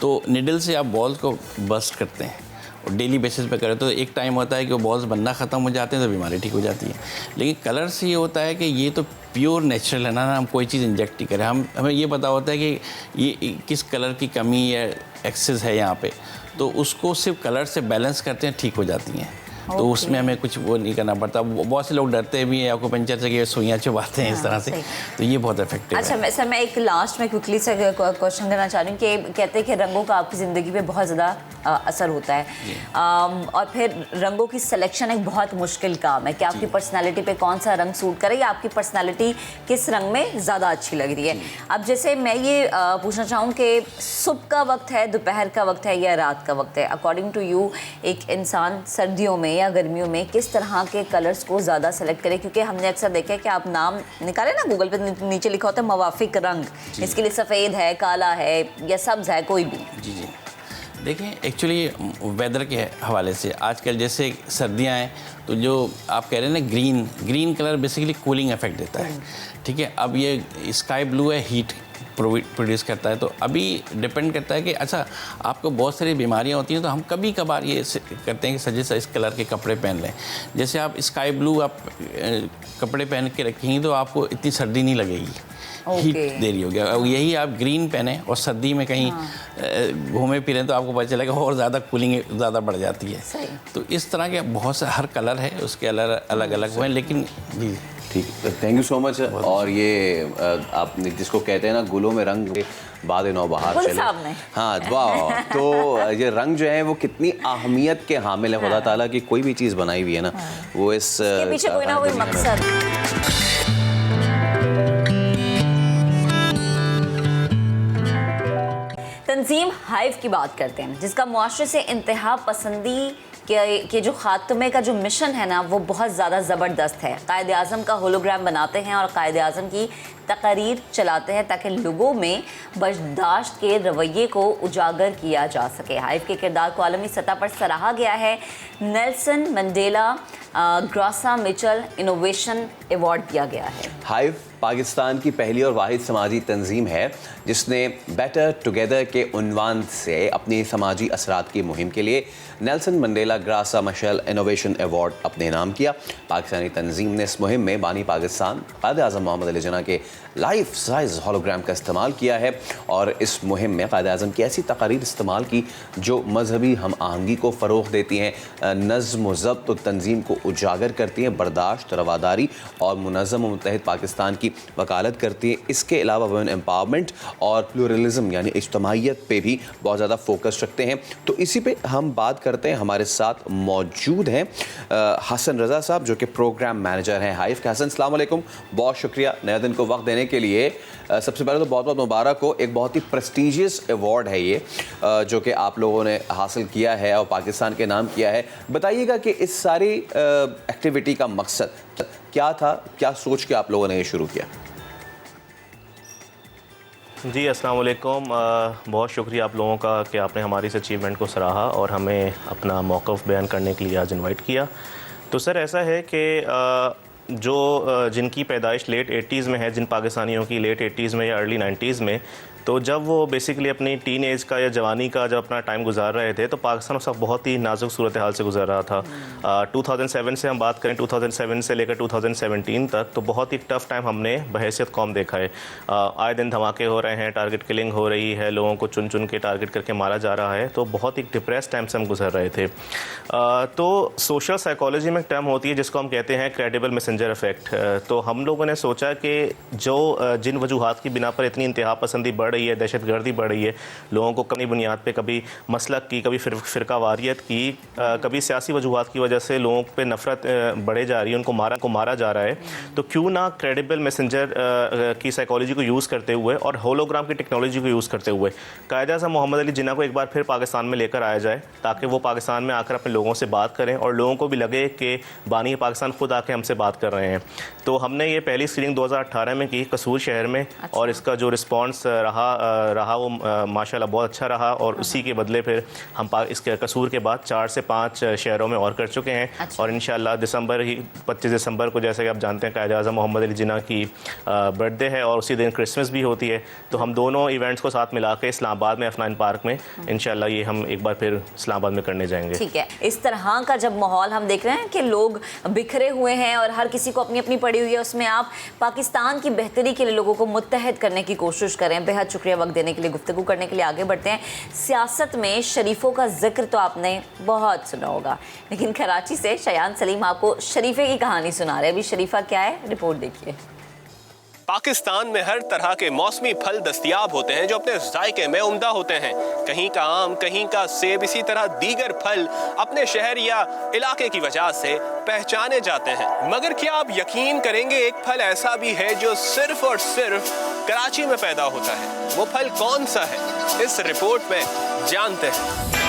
तो निडल से आप बॉल्स को बस्ट करते हैं और डेली बेसिस पे करें तो एक टाइम होता है कि वो बॉल्स बनना ख़त्म हो जाते हैं तो बीमारी ठीक हो जाती है। लेकिन कलर से ये होता है कि ये तो प्योर नेचुरल है ना, हम कोई चीज़ इंजेक्ट नहीं करें, हमें ये पता होता है कि ये किस कलर की कमी या एक्सेस है यहाँ पे, तो उसको सिर्फ कलर से बैलेंस करते हैं, ठीक हो जाती हैं। तो उसमें हमें कुछ वो नहीं करना पड़ता। बहुत से लोग डरते भी हैं एक्यूपंक्चर से कि सुइयाँ चुभाते हैं इस तरह से, तो ये बहुत इफेक्टिव है। अच्छा सर, मैं एक लास्ट में क्विकली से क्वेश्चन करना चाह रही हूँ कि कहते हैं कि रंगों का आपकी ज़िंदगी पे बहुत ज़्यादा असर होता है, और फिर रंगों की सिलेक्शन एक बहुत मुश्किल काम है कि आपकी पर्सनालिटी पे कौन सा रंग सूट करे या आपकी पर्सनालिटी किस रंग में ज़्यादा अच्छी लग रही है। अब जैसे मैं ये पूछना चाहूँ कि सुबह का वक्त है, दोपहर का वक्त है या रात का वक्त है, अकॉर्डिंग टू यू एक इंसान सर्दियों में या गर्मियों में किस तरह के कलर्स को ज़्यादा सेलेक्ट करें? क्योंकि हमने अक्सर देखा है कि आप नाम निकाले ना गूगल पे, नीचे लिखा होता है मवाफिक रंग, इसके लिए सफ़ेद है, काला है या सब्ज़ है, कोई भी। जी देखिए, एक्चुअली वेदर के हवाले से आजकल जैसे सर्दियां हैं तो जो आप कह रहे हैं ना green colour basically cooling effect देता है। ठीक है, अब ये स्काई ब्लू है, हीट प्रोड्यूस करता है। तो अभी डिपेंड करता है कि अच्छा आपको बहुत सारी बीमारियां होती हैं तो हम कभी कभार ये करते हैं कि सजे से इस कलर के कपड़े पहन लें। जैसे आप स्काई ब्लू आप कपड़े पहन के रखेंगे तो आपको इतनी सर्दी नहीं लगेगी, हीट दे रही होगी। और यही आप ग्रीन पहने और सर्दी में कहीं घूमे फिरें तो आपको पता चलेगा और ज़्यादा कूलिंग ज़्यादा बढ़ जाती है। तो इस तरह के बहुत से हर कलर है, उसके अलग अलग हुए, लेकिन जी ठीक, थैंक यू सो मच। और ये आपने जिसको कहते हैं ना गुलों में रंग बाद नौ बहार चले, हाँ वाह, तो ये रंग जो है वो कितनी अहमियत के हामिल है। खुदा ताला की कोई भी चीज़ बनाई हुई है ना, वो इस पीछे कोई ना कोई मकसद। तंजीम हाइव की बात करते हैं, जिसका मुआशरे से इंतहा पसंदी के जो खात्मे का जो मिशन है ना वो बहुत ज़्यादा ज़बरदस्त है। कायद आज़म का होलोग्राम बनाते हैं और कायद आज़म की तकारीर चलाते हैं ताकि लोगों में बर्दाश्त के रवैये को उजागर किया जा सके। हाइव के किरदार को आलमी सतह पर सराहा गया है। Nelson Mandela Graca Machel innovation award दिया गया है। हाइव पाकिस्तान की पहली और वाहिद समाजी तंजीम है जिसने बेटर टुगेदर के उन्वान से अपनी समाजी असरात की मुहिम के लिए Nelson Mandela Graca Machel innovation award अपने नाम किया। पाकिस्तानी तंजीम ने इस मुहिम में बानी पाकिस्तान क़ायद-ए-आज़म मोहम्मद अली जिन्ना के लाइफ साइज होलोग्राम का इस्तेमाल किया है और इस मुहिम में क़ायद-ए-आज़म की ऐसी तकारीर इस्तेमाल की जो मजहबी हम आहंगी को फ़रोग़ देती हैं, नज़्म व ज़ब्त और तंजीम को उजागर करती हैं, बर्दाश्त, रवादारी और मुनज़्ज़म व मुत्तहिद पाकिस्तान की वकालत करती हैं। इसके अलावा वुमेन एम्पावरमेंट और प्लूरलिज़म यानी इज्तमाइयत पे भी बहुत ज़्यादा फोकस रखते हैं। तो इसी पे हम बात करते हैं। हमारे साथ मौजूद हैं हसन रज़ा साहब जो कि प्रोग्राम मैनेजर हैं हाइव के। हसन, अस्सलाम वालेकुम, बहुत शुक्रिया नए दिन को वक्त देने के लिए। सबसे पहले तो बहुत बहुत मुबारक हो, एक बहुत ही प्रेस्टीजियस अवार्ड है ये जो कि आप लोगों ने हासिल किया है और पाकिस्तान के नाम किया है। बताइएगा कि इस सारी एक्टिविटी का मकसद क्या था, क्या सोच के आप लोगों ने ये शुरू किया? जी अस्सलाम वालेकुम, बहुत शुक्रिया आप लोगों का कि आपने हमारी इस अचीवमेंट को सराहा और हमें अपना मौक़िफ़ बयान करने के लिए आज इनवाइट किया। तो सर ऐसा है कि जो जिनकी पैदाइश लेट 80s में है, जिन पाकिस्तानियों की लेट 80s में या अर्ली 90s में, तो जब वो बेसिकली अपनी टीन एज का या जवानी का जब अपना टाइम गुजार रहे थे तो पाकिस्तान उस वक्त बहुत ही नाजुक सूरत हाल से गुजर रहा था। 2007 से हम बात करें, 2007 से लेकर 2017 तक तो बहुत ही टफ़ टाइम हमने बहैसियत कौम देखा है। आए दिन धमाके हो रहे हैं, टारगेट किलिंग हो रही है, लोगों को चुन चुन के टारगेट करके मारा जा रहा है, तो बहुत ही डिप्रेस टाइम से हम गुजर रहे थे। तो सोशल साइकोलॉजी में एक टर्म होती है जिसको हम कहते हैं क्रेडिबल मैसेंजर इफेक्ट। तो हम लोगों ने सोचा कि जिन वजूहात की बिना पर इतनी इंतहा पसंदी बढ़ रही है, दहशतगर्दी बढ़ रही है, लोगों को कभी बुनियाद पे कभी मसलक की, कभी फ़िरकावारियत की, कभी सियासी वजूहात की वजह से लोगों पे नफ़रत बढ़े जा रही है, उनको मारा जा रहा है, तो क्यों ना क्रेडिबल मैसेंजर की साइकोलॉजी को यूज़ करते हुए और होलोग्राम की टेक्नोलॉजी को यूज़ करते हुए क़ायद-ए-आज़म मोहम्मद अली जिन्ना को एक बार फिर पाकिस्तान में लेकर आया जाए ताकि वो पाकिस्तान में आकर अपने लोगों से बात करें और लोगों को भी लगे कि बानी पाकिस्तान खुद आके हमसे बात कर रहे हैं। तो हमने ये पहली स्क्रीनिंग 2018 में की कसूर शहर में। अच्छा। और इसका जो रिस्पॉन्स रहा वो माशाल्लाह बहुत अच्छा रहा और उसी के बदले फिर हम इसके कसूर के बाद 4 से 5 शहरों में और कर चुके हैं। अच्छा। और इंशाल्लाह 25 दिसंबर को जैसे कि आप जानते हैं क़ायद-ए-आज़म मोहम्मद अली जिन्ना की बर्थडे है और उसी दिन क्रिसमस भी होती है, तो हम दोनों इवेंट्स को साथ मिला के इस्लामाबाद में अफनान पार्क में इंशाल्लाह ये हम एक बार फिर इस्लामाबाद में करने जाएंगे। ठीक है, इस तरह का जब माहौल हम देख रहे हैं कि लोग बिखरे हुए हैं और हर किसी को अपनी अपनी पड़ी हुई है, उसमें आप पाकिस्तान की बेहतरी के लिए लोगों को मुत्तहद करने की कोशिश करें। बेहद शुक्रिया वक्त देने के लिए, गुफ्तगू करने के लिए। आगे बढ़ते हैं। सियासत में शरीफों का जिक्र तो आपने बहुत सुना होगा, लेकिन कराची से शयान सलीम आपको शरीफे की कहानी सुना रहे हैं। अभी शरीफा क्या है, रिपोर्ट देखिए। पाकिस्तान में हर तरह के मौसमी फल दस्तयाब होते हैं जो अपने जायके में उम्दा होते हैं। कहीं का आम, कहीं का सेब, इसी तरह दीगर फल अपने शहर या इलाके की वजह से पहचाने जाते हैं। मगर क्या आप यकीन करेंगे, एक फल ऐसा भी है जो सिर्फ और सिर्फ कराची में पैदा होता है। वो फल कौन सा है, इस रिपोर्ट में जानते हैं।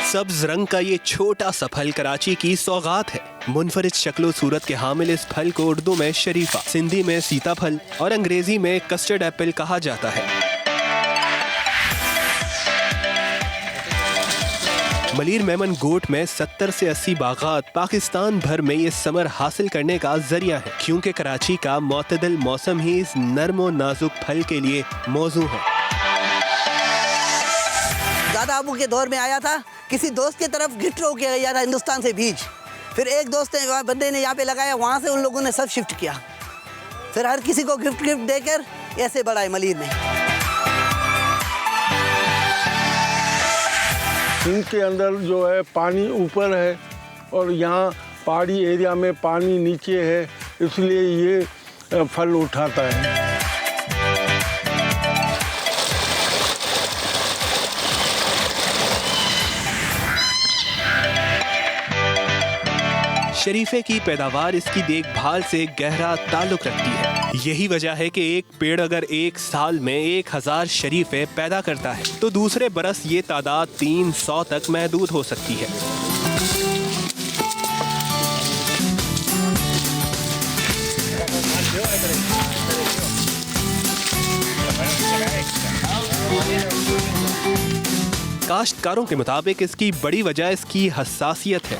सब्ज रंग का ये छोटा सा फल कराची की सौगात है। मुनफरिद शक्लो सूरत के हामिल इस फल को उर्दू में शरीफा, सिंधी में सीताफल और अंग्रेजी में कस्टर्ड एप्पल कहा जाता है। मलीर मेमन गोट में 70 से 80 बागात पाकिस्तान भर में ये समर हासिल करने का जरिया है, क्योंकि कराची का मोतदल मौसम ही इस नर्म और नाजुक फल के लिए मौजू है। दादा अबू के दौर में आया था, किसी दोस्त की तरफ गिफ्ट हो के गया था हिंदुस्तान से बीज, फिर एक दोस्त ने बंदे ने यहाँ पे लगाया, वहाँ से उन लोगों ने सब शिफ्ट किया, फिर हर किसी को गिफ्ट देकर ऐसे बढ़ाए मलीर में। इनके अंदर जो है पानी ऊपर है और यहाँ पहाड़ी एरिया में पानी नीचे है, इसलिए ये फल उठाता है। शरीफे की पैदावार इसकी देखभाल से गहरा ताल्लुक रखती है। यही वजह है कि एक पेड़ अगर एक साल में 1000 शरीफे पैदा करता है तो दूसरे बरस ये तादाद 300 तक महदूद हो सकती है। काश्तकारों के मुताबिक इसकी बड़ी वजह इसकी हसासियत है।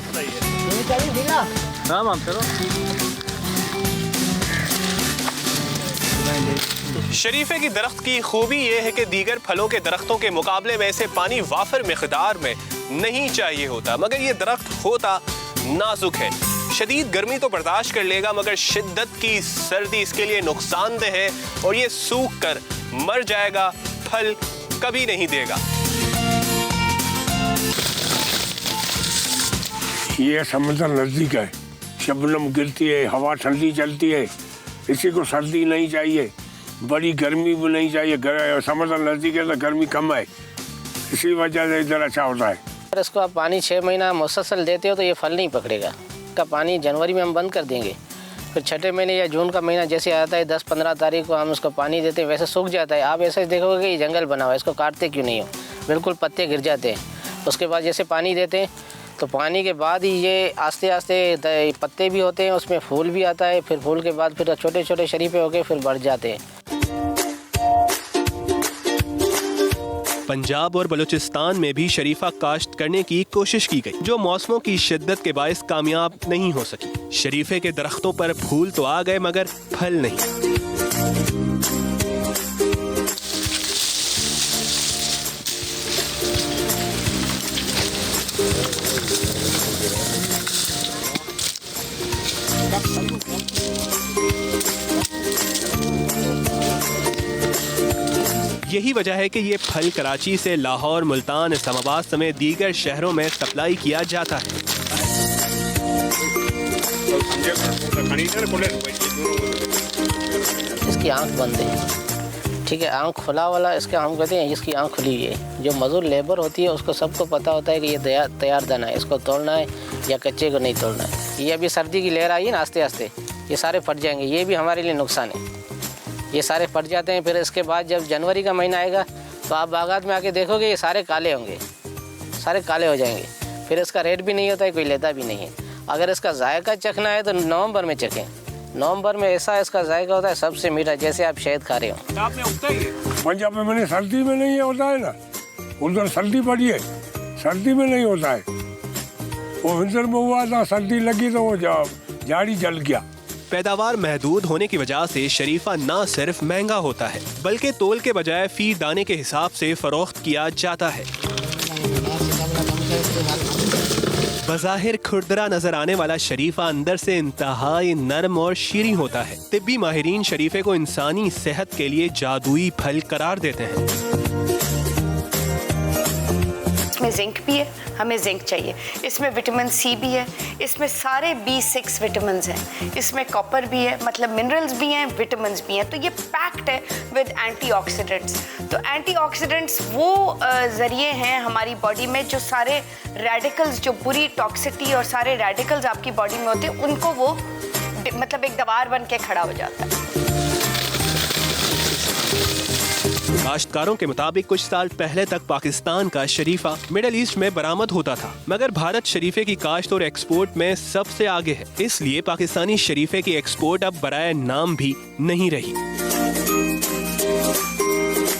शरीफे की दरख्त की खूबी ये है कि दीगर फलों के दरख्तों के मुकाबले में इसे पानी वाफर मिकदार में नहीं चाहिए होता, मगर ये दरख्त होता नाजुक है। शदीद गर्मी तो बर्दाश्त कर लेगा, मगर शिद्दत की सर्दी इसके लिए नुकसानदेह है और ये सूख कर मर जाएगा, फल कभी नहीं देगा। ये समुद्र नज़दीक है, शबनम गिरती है, हवा ठंडी चलती है, इसी को सर्दी नहीं चाहिए, बड़ी गर्मी भी नहीं चाहिए। समुद्र नज़दीक है तो गर्मी कम है, इसी वजह से इधर अच्छा होता है। अगर इसको आप पानी 6 महीना मुसलसल देते हो तो ये फल नहीं पकड़ेगा। का पानी जनवरी में हम बंद कर देंगे, फिर छठे महीने या जून का महीना जैसे आता है 10-15 तारीख को हम उसको पानी देते हैं, वैसे सूख जाता है। आप ऐसे देखोगे कि ये जंगल बना हुआ है, इसको काटते क्यों नहीं हो, बिल्कुल पत्ते गिर जाते हैं। उसके बाद जैसे पानी देते हैं तो पानी के बाद ही ये आस्ते आस्ते पत्ते भी होते हैं, उसमें फूल भी आता है, फिर फूल के बाद फिर छोटे छोटे शरीफे होके फिर बढ़ जाते हैं। पंजाब और बलूचिस्तान में भी शरीफा काश्त करने की कोशिश की गई, जो मौसमों की शिद्दत के बायस कामयाब नहीं हो सकी। शरीफे के दरख्तों पर फूल तो आ गए मगर फल नहीं। यही वजह है कि ये फल कराची से लाहौर, मुल्तान, इस्लामाबाद समेत दीगर शहरों में सप्लाई किया जाता है। इसकी आंख बंद है, ठीक है, आंख खुला वाला इसका हम कहते हैं, इसकी आंख खुली हुई है। जो मजदूर लेबर होती है उसको सबको पता होता है कि ये तैयार दाना है, इसको तोड़ना है या कच्चे को नहीं तोड़ना है। ये अभी सर्दी की लहर आई है ना, आस्ते आस्ते ये सारे फट जाएंगे, ये भी हमारे लिए नुकसान है। ये सारे फट जाते हैं, फिर इसके बाद जब जनवरी का महीना आएगा तो आप बागात में आके देखोगे ये सारे काले होंगे, सारे काले हो जाएंगे, फिर इसका रेट भी नहीं होता है, कोई लेता भी नहीं है। अगर इसका जायका चखना है तो नवंबर में चखें। नवंबर में ऐसा इसका जायका होता है सबसे मीठा, जैसे आप शहद खा रहे हो। पंजाब में मैंने सर्दी में नहीं होता है ना, उधर सर्दी पड़ी है, सर्दी में नहीं होता है। वो हिंदर में हुआ था, सर्दी लगी तो वो झाड़ी जल गया। पैदावार महदूद होने की वजह से शरीफा न सिर्फ महंगा होता है बल्कि तोल के बजाय फी दाने के हिसाब से फरोख्त किया जाता है। बज़ाहिर खुरदरा नजर आने वाला शरीफा अंदर से इंतहाई नरम और शीरीं होता है। तिब्बी माहिरीन शरीफे को इंसानी सेहत के लिए जादुई फल करार देते हैं। इसमें जिंक भी है, हमें जिंक चाहिए। इसमें विटामिन सी भी है, इसमें सारे B6 विटामिन हैं, इसमें कॉपर भी है, मतलब मिनरल्स भी हैं, विटामिन भी हैं। तो ये पैक्ड है विद एंटीऑक्सीडेंट्स। तो एंटीऑक्सीडेंट्स वो ज़रिए हैं हमारी बॉडी में जो सारे रेडिकल्स, जो बुरी टॉक्सिटी और सारे रेडिकल्स आपकी बॉडी में होते हैं, उनको वो मतलब एक दीवार बन के खड़ा हो जाता है। काश्तकारों के मुताबिक कुछ साल पहले तक पाकिस्तान का शरीफा मिडिल ईस्ट में बरामद होता था, मगर भारत शरीफे की काश्त और एक्सपोर्ट में सबसे आगे है। इसलिए पाकिस्तानी शरीफे की एक्सपोर्ट अब बराए नाम भी नहीं रही।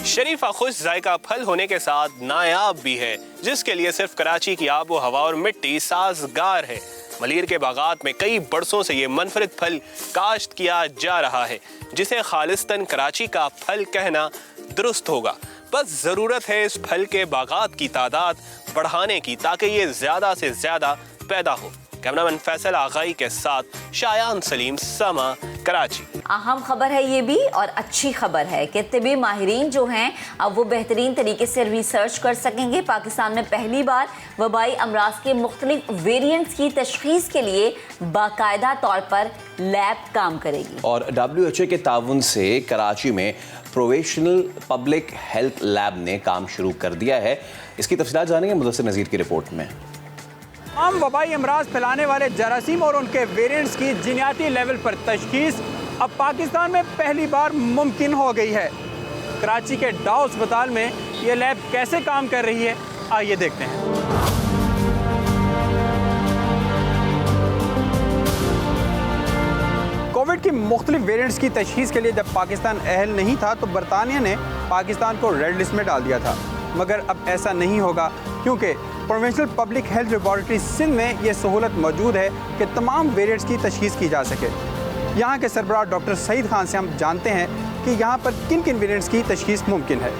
शरीफा खुश जायका फल होने के साथ नायाब भी है, जिसके लिए सिर्फ कराची की आबो हवा और मिट्टी साजगार है। मलीर के बागात में कई बरसों से ये मनफरद फल काश्त किया जा रहा है, जिसे खालिस्तान कराची का फल कहना दुरुस्त होगा। बस जरूरत है इस फल के बागात की तादाद बढ़ाने की, ताकि ये ज्यादा से ज्यादा पैदा हो। कैमरामैन फैसल आगाई के साथ शायान सलीम, समा, कराची। अहम खबर है ये भी, और अच्छी खबर है कि तिब्बी माहिरीन जो हैं अब वो बेहतरीन तरीके से रिसर्च कर सकेंगे। पाकिस्तान में पहली बार वबाई अमराज के मुख्तलिफ वेरिएंट्स की तशखीस के लिए बाकायदा तौर पर लैब काम करेगी। और WHO के ताउन से कराची में प्रोफेशनल पब्लिक हेल्थ लैब ने काम शुरू कर दिया है। इसकी तफसीलात जानेंगे मुदस्सिर नज़ीर की रिपोर्ट में। आम वबाई अमराज फैलाने वाले जरासीम और उनके वेरिएंट्स की जीनाती लेवल पर तशखीस अब पाकिस्तान में पहली बार मुमकिन हो गई है। कराची के डाउ अस्पताल में ये लैब कैसे काम कर रही है, आइए देखते हैं। कोविड की मुख्तलिफ वेरिएंट्स की तशखीस के लिए जब पाकिस्तान अहल नहीं था तो बरतानिया ने पाकिस्तान को रेड लिस्ट में डाल दिया था। मगर अब ऐसा नहीं होगा क्योंकि provincial public health laboratory Sindh में ये सहूलत मौजूद है कि तमाम वेरिएंट्स की तशखीस की जा सके। यहाँ के सरबराह डॉक्टर सईद खान से हम जानते हैं कि यहाँ पर किन किन वेरिएंट्स की तशखीस मुमकिन है।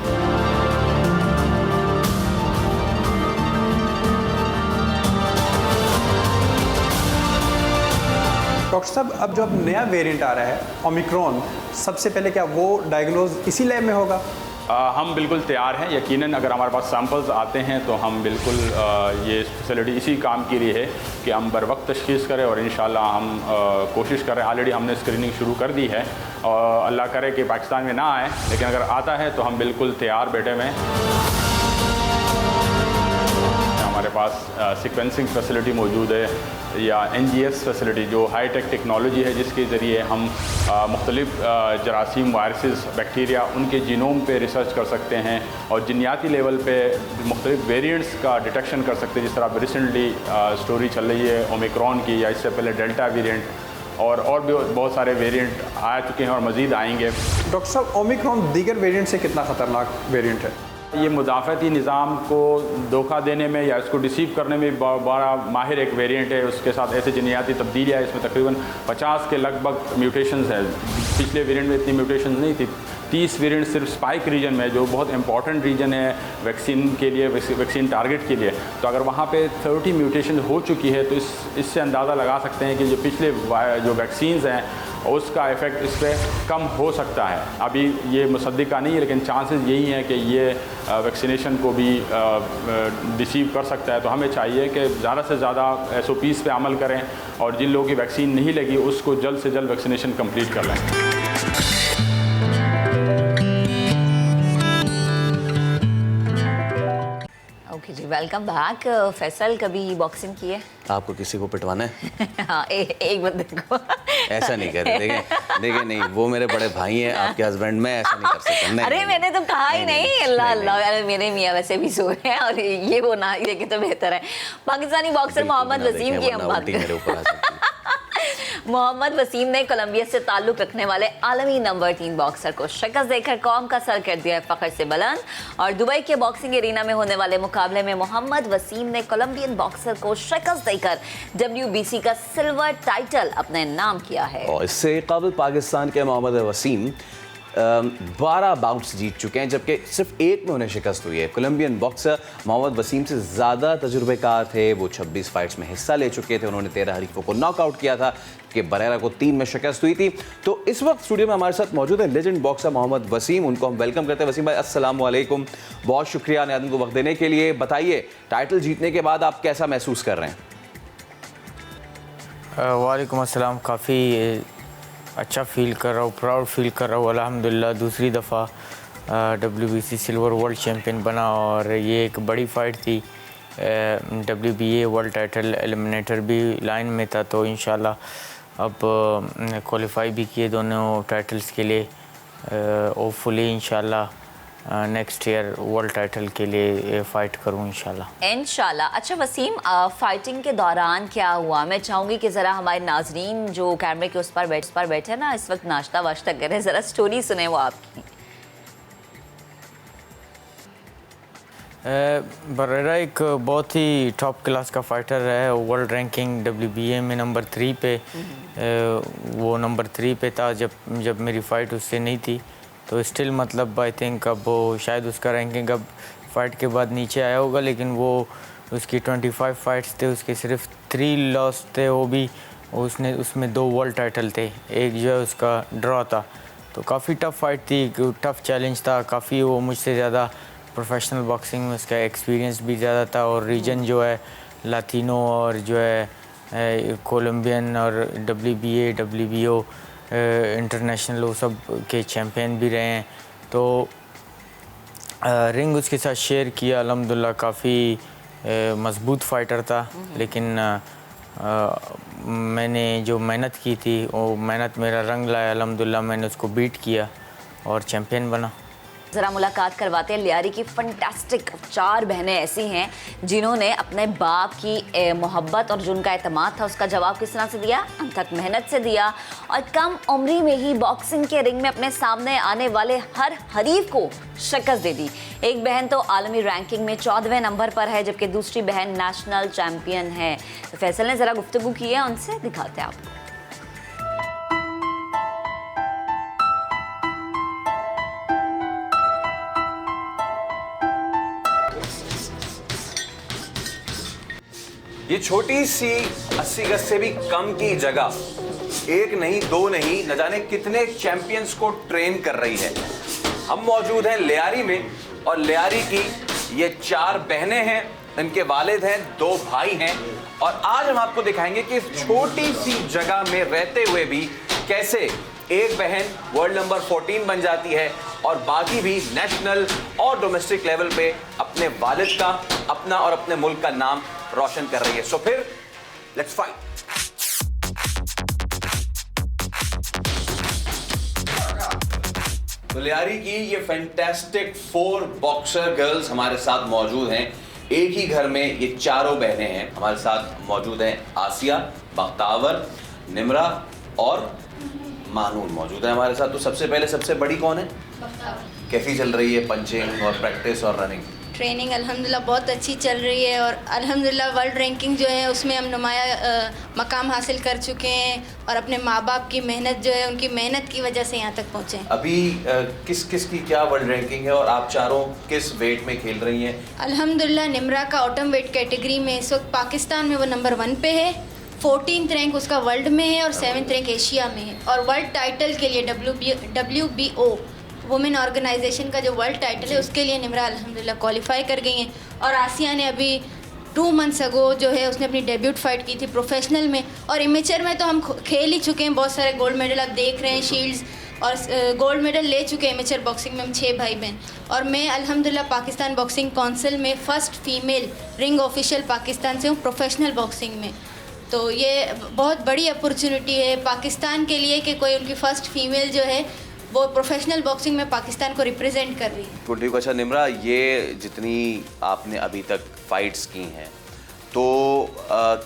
डॉक्टर साहब, अब जो अब नया वेरिएंट आ रहा है ओमिक्रॉन, सबसे पहले क्या वो डायग्नोज इसी लैब में होगा? हम बिल्कुल तैयार हैं। यकीनन अगर हमारे पास सैंपल्स आते हैं तो हम बिल्कुल ये फैसिलिटी इसी काम के लिए है कि हम बर वक्त तशखीस करें और इंशाल्लाह हम कोशिश कर रहे हैं। ऑलरेडी हमने स्क्रीनिंग शुरू कर दी है और अल्लाह करे कि पाकिस्तान में ना आए, लेकिन अगर आता है तो हम बिल्कुल तैयार बैठे हुए हैं। हमारे पास सीक्वेंसिंग फैसिलिटी मौजूद है या NGS फैसिलिटी जो हाई टेक टेक्नोलॉजी है, जिसके ज़रिए हम मुख्तलिफ जरासीम, वायरसेस, बैक्टीरिया उनके जीनोम पे रिसर्च कर सकते हैं और जिन्याती लेवल पे मुख्तलिफ वेरिएंट्स का डिटेक्शन कर सकते हैं। जिस तरह रिसेंटली स्टोरी चल रही है ओमिक्रॉन की, या इससे पहले डेल्टा वेरिएंट और भी बहुत सारे वेरिएंट आ चुके हैं और मज़ीद आएंगे। डॉक्टर साहब, ओमिक्रॉन दीगर वेरिएंट से कितना ख़तरनाक वेरिएंट है? ये मुदाफ़ती निज़ाम को धोखा देने में या इसको डिसीव करने में बड़ा माहिर एक वेरिएंट है। उसके साथ ऐसे जिन्याती तब्दीलियाँ, इसमें तकरीबन 50 के लगभग म्यूटेशंस हैं। पिछले वेरिएंट में इतनी म्यूटेशंस नहीं थी। 30 वेरिएंट सिर्फ स्पाइक रीजन में, जो बहुत इंपॉर्टेंट रीजन है वैक्सीन के लिए, वैक्सीन टारगेट के लिए। तो अगर वहाँ पे 30 म्यूटेशन हो चुकी है तो इससे अंदाज़ा लगा सकते हैं कि जो पिछले जो वैक्सीन्स हैं उसका इफ़ेक्ट इस पर कम हो सकता है। अभी ये मुसद्दिका नहीं है, लेकिन चांसेस यही हैं कि ये वैक्सीनेशन को भी डिसीव कर सकता है। तो हमें चाहिए कि ज़्यादा से ज़्यादा SOPs पे अमल करें और जिन लोगों की वैक्सीन नहीं लगी उसको जल्द से जल्द वैक्सीनेशन कंप्लीट कर लें। ओके जी, वेलकम बैक। फैसल, कभी बॉक्सिंग की है? आपको किसी को पिटवाना है? हाँ, एक बंदे को। ऐसा नहीं कर रहे, देखें नहीं, वो मेरे बड़े भाई हैं, आपके हस्बैंड, मैं ऐसा नहीं कर सकता। नहीं, अरे मैंने तो कहा ही नहीं। अल्लाह अल्लाह, अरे मेरे मियाँ वैसे भी सो रहे हैं और ये वो ना देखे तो बेहतर है। पाकिस्तानी बॉक्सर मोहम्मद वसीम की हम बात करें। मोहम्मद वसीम ने कोलंबिया से ताल्लुक रखने वाले आलमी नंबर 3 बॉक्सर को शिकस्त देकर कौम का सर कर दिया है फख्र से बुलंद। और दुबई के बॉक्सिंग एरिना में होने वाले मुकाबले में मोहम्मद वसीम ने कोलंबियन बॉक्सर को शिकस्त देकर WBC का सिल्वर टाइटल अपने नाम किया है। और इससे काबिल पाकिस्तान के मोहम्मद वसीम 12 बाउट्स जीत चुके हैं, जबकि सिर्फ एक में उन्हें शिकस्त हुई है। कोलंबियन बॉक्सर मोहम्मद वसीम से ज़्यादा तजुर्बेकार थे। वो 26 फाइट्स में हिस्सा ले चुके थे। उन्होंने 13 हरीफों को नॉकआउट किया था कि बरेरा को 3 में शिकस्त हुई थी। तो इस वक्त स्टूडियो में हमारे साथ मौजूद है लेजेंड बॉक्सर मोहम्मद वसीम। उनको हम वेलकम करते हैं। वसीम भाई, अस्सलाम वालेकुम, बहुत शुक्रिया नियाज़न को वक्त देने के लिए। बताइए, टाइटल जीतने के बाद आप कैसा महसूस कर रहे हैं? वालेकुम अस्सलाम। काफ़ी अच्छा फील कर रहा हूँ, प्राउड फील कर रहा हूँ। अल्हम्दुलिल्लाह दूसरी दफ़ा WBC सिल्वर वर्ल्ड चैम्पियन बना और ये एक बड़ी फ़ाइट थी। WBA वर्ल्ड टाइटल एलिमिनेटर भी लाइन में था, तो इंशाल्लाह अब क्वालिफाई भी किए दोनों टाइटल्स के लिए। होपफुली इंशाल्लाह नेक्स्ट ईयर वर्ल्ड टाइटल के लिए फ़ाइट करूँ इंशाल्लाह। अच्छा वसीम, फाइटिंग के दौरान क्या हुआ? मैं चाहूँगी कि ज़रा हमारे नाजरीन जो कैमरे के उस पर बैठे ना, इस वक्त नाश्ता वाश्ता करें, ज़रा स्टोरी सुने वो आपकी। बरेरा एक बहुत ही टॉप क्लास का फाइटर है। वर्ल्ड रैंकिंग WBA में नंबर 3 पे, वो नंबर 3 पे था जब मेरी फ़ाइट उससे नहीं थी। तो स्टिल मतलब आई थिंक अब वो शायद उसका रैंकिंग अब फाइट के बाद नीचे आया होगा, लेकिन वो उसकी 25 फाइट्स थे, उसके सिर्फ 3 लॉस थे। वो भी उसमें 2 वर्ल्ड टाइटल थे, एक जो है उसका ड्रॉ था। तो काफ़ी टफ फाइट थी, टफ चैलेंज था काफ़ी। वो मुझसे ज़्यादा प्रोफेशनल बॉक्सिंग में उसका एक्सपीरियंस भी ज़्यादा था। और रीजन जो है लातिनो और जो है कोलंबियन और WBA WBO इंटरनेशनल वो सब के चैम्पियन भी रहे हैं। तो रिंग उसके साथ शेयर किया। अल्हम्दुलिल्लाह काफ़ी मज़बूत फाइटर था, लेकिन मैंने जो मेहनत की थी वो मेहनत मेरा रंग लाया। अल्हम्दुलिल्लाह मैंने उसको बीट किया और चैम्पियन बना। ज़रा मुलाकात करवाते हैं लियारी की फंटास्टिक 4 बहनें ऐसी हैं जिन्होंने अपने बाप की मोहब्बत और जो उनका एतमाद था उसका जवाब किस तरह से दिया, अनथक मेहनत से दिया और कम उम्री में ही बॉक्सिंग के रिंग में अपने सामने आने वाले हर हरीफ को शिकस्त दे दी। एक बहन तो आलमी रैंकिंग में 14वें नंबर पर है जबकि दूसरी बहन नेशनल चैम्पियन है। तो फैसल ने ज़रा गुफ्तगू की है उनसे, दिखाते हैं आपको। ये छोटी सी 80 गज से भी कम की जगह एक नहीं दो नहीं न जाने कितने चैंपियंस को ट्रेन कर रही है। हम मौजूद हैं लियारी में और लियारी की ये 4 बहनें हैं, इनके वालिद हैं, 2 भाई हैं और आज हम आपको दिखाएंगे कि इस छोटी सी जगह में रहते हुए भी कैसे एक बहन वर्ल्ड नंबर 14 बन जाती है और बाकी भी नेशनल और डोमेस्टिक लेवल पे अपने वालिद का, अपना और अपने मुल्क का नाम रोशन कर रही है। सो फिर लेट्स फाइट। तो लियारी की ये फैंटास्टिक 4 बॉक्सर गर्ल्स हमारे साथ मौजूद हैं। एक ही घर में ये चारों बहनें हैं। हमारे साथ मौजूद हैं आसिया, बख्तावर, निम्रा और मानून मौजूद है हमारे साथ। तो सबसे पहले सबसे बड़ी कौन है? कैसी चल रही है पंचिंग और प्रैक्टिस और रनिंग? ट्रेनिंग अल्हम्दुलिल्लाह बहुत अच्छी चल रही है और अल्हम्दुलिल्लाह वर्ल्ड रैंकिंग जो है उसमें हम नुमाया मकाम हासिल कर चुके हैं और अपने माँ बाप की मेहनत जो है उनकी मेहनत की वजह से यहाँ तक पहुँचे हैं। अभी किस किस की क्या वर्ल्ड रैंकिंग है और आप चारों किस वेट में खेल रही हैं? अल्हम्दुलिल्लाह निम्रा का ऑटम वेट कैटेगरी में इस वक्त पाकिस्तान में वो नंबर 1 पे है, 14th रैंक उसका वर्ल्ड में है और 7th रैंक एशिया में है और वर्ल्ड टाइटल के लिए WBO वुमेन ऑर्गेनाइजेशन का जो वर्ल्ड टाइटल है उसके लिए निम्रा अल्हम्दुलिल्लाह क्वालिफाई कर गई हैं। और आसिया ने अभी 2 मंथ्स अगो जो है उसने अपनी डेब्यूट फाइट की थी प्रोफेशनल में और इमेचर में तो हम खेल ही चुके हैं, बहुत सारे गोल्ड मेडल आप देख रहे हैं, शील्ड्स और गोल्ड मेडल ले चुके हैं इमेचर बॉक्सिंग में हम 6 भाई बहन। और मैं अल्हम्दुलिल्लाह पाकिस्तान बॉक्सिंग काउंसिल में first female ring official Pakistan से हूँ प्रोफेशनल बॉक्सिंग में। तो ये बहुत बड़ी अपॉर्चुनिटी है पाकिस्तान के लिए कि कोई उनकी फ़र्स्ट फीमेल जो है वो प्रोफेशनल बॉक्सिंग में पाकिस्तान को रिप्रेजेंट कर रही है। तो ठीक। अच्छा निम्रा, ये जितनी आपने अभी तक फाइट्स की हैं तो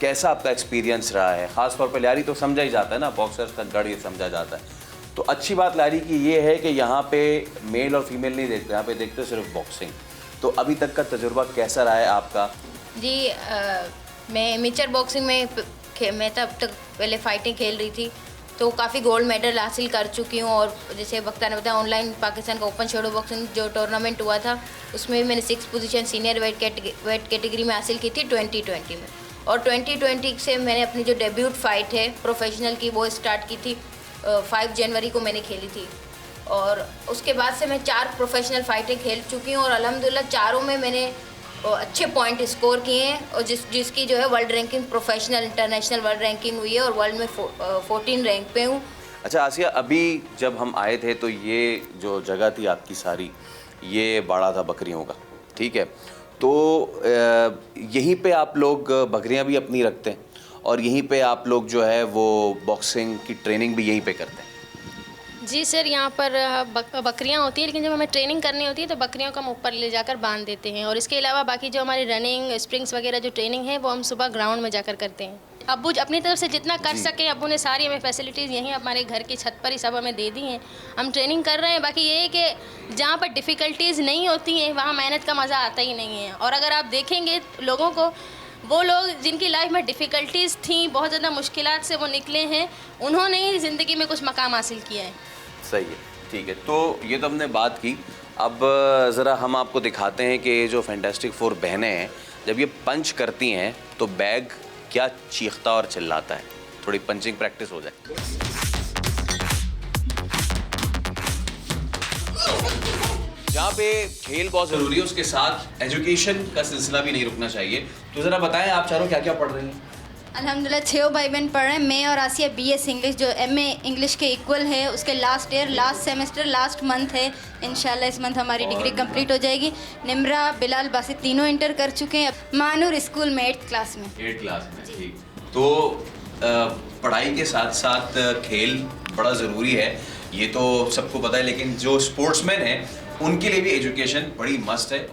कैसा आपका एक्सपीरियंस रहा है? ख़ास तौर पर लियारी तो समझा ही जाता है ना, बॉक्सर्स का गढ़ ये समझा जाता है। तो अच्छी बात लियारी की ये है कि यहाँ पे मेल और फीमेल नहीं देखते, यहाँ पे देखते सिर्फ बॉक्सिंग। तो अभी तक का तजुर्बा कैसा रहा है आपका? जी मैं एमेचर बॉक्सिंग में मैं तब तक पहले फाइटें खेल रही थी तो काफ़ी गोल्ड मेडल हासिल कर चुकी हूँ और जैसे वक्ता ने बताया ऑनलाइन पाकिस्तान का ओपन शैडो बॉक्सिंग जो टूर्नामेंट हुआ था उसमें भी मैंने 6th position senior weight category में हासिल की थी 2020 में। और 2020 से मैंने अपनी जो डेब्यूट फाइट है प्रोफेशनल की वो स्टार्ट की थी 5 जनवरी को मैंने खेली थी और उसके बाद से मैं 4 प्रोफेशनल फाइटें खेल चुकी हूँ और अल्हम्दुलिल्लाह चारों में मैंने अच्छे पॉइंट स्कोर किए हैं और जिसकी जो है world ranking professional international world ranking हुई है और वर्ल्ड में 14 रैंक पे हूँ। अच्छा आसिया, अभी जब हम आए थे तो ये जो जगह थी आपकी सारी ये बाड़ा था बकरियों का, ठीक है? तो यहीं पे आप लोग बकरियां भी अपनी रखते हैं और यहीं पे आप लोग जो है वो बॉक्सिंग की ट्रेनिंग भी यहीं पे करते हैं? जी सर, यहाँ पर बकरियाँ होती हैं लेकिन जब हमें ट्रेनिंग करनी होती है तो बकरियों को हम ऊपर ले जाकर बांध देते हैं और इसके अलावा बाकी जो हमारी रनिंग स्प्रिंग्स वगैरह जो ट्रेनिंग है वो हम सुबह ग्राउंड में जाकर करते हैं। अब्बू अपनी तरफ से जितना कर सके अब्बू ने सारी हमें फैसिलिटीज़ यहीं हमारे घर की छत पर ही सब हमें दे दी हैं, हम ट्रेनिंग कर रहे हैं। बाकी ये है कि जहाँ पर डिफ़िकल्टीज़ नहीं होती हैं वहाँ मेहनत का मज़ा आता ही नहीं है। और अगर आप देखेंगे लोगों को, वो लोग जिनकी लाइफ में डिफ़िकल्टीज़ थी, बहुत ज़्यादा मुश्किलात से वो निकले हैं, उन्होंने ही ज़िंदगी में कुछ मकाम हासिल किया है। सही है, ठीक है। तो ये तो हमने बात की, अब ज़रा हम आपको दिखाते हैं कि ये जो फैंटास्टिक 4 बहनें हैं जब ये पंच करती हैं तो बैग क्या चीखता और चिल्लाता है। थोड़ी पंचिंग प्रैक्टिस हो जाए। जहाँ पे खेल बहुत ज़रूरी है उसके साथ एजुकेशन का सिलसिला भी नहीं रुकना चाहिए। तो ज़रा बताएं आप चारों क्या क्या पढ़ रही हैं? अल्हम्दुलिल्लाह 6 भाई बहन पढ़ रहे हैं। मैं और आसिया BS इंग्लिश जो MA इंग्लिश के इक्वल है उसके last year last semester last month है। इंशाल्लाह इस मंथ हमारी डिग्री कंप्लीट हो जाएगी। निम्रा बिलाल बासित तीनों इंटर कर चुके हैं। मानूर स्कूल में 8th क्लास में। 8th क्लास में, ठीक। तो पढ़ाई के साथ साथ खेल बड़ा ज़रूरी है, ये तो सबको पता है, लेकिन जो स्पोर्ट्समैन है उनके लिए भी एजुकेशन बड़ी मस्ट है।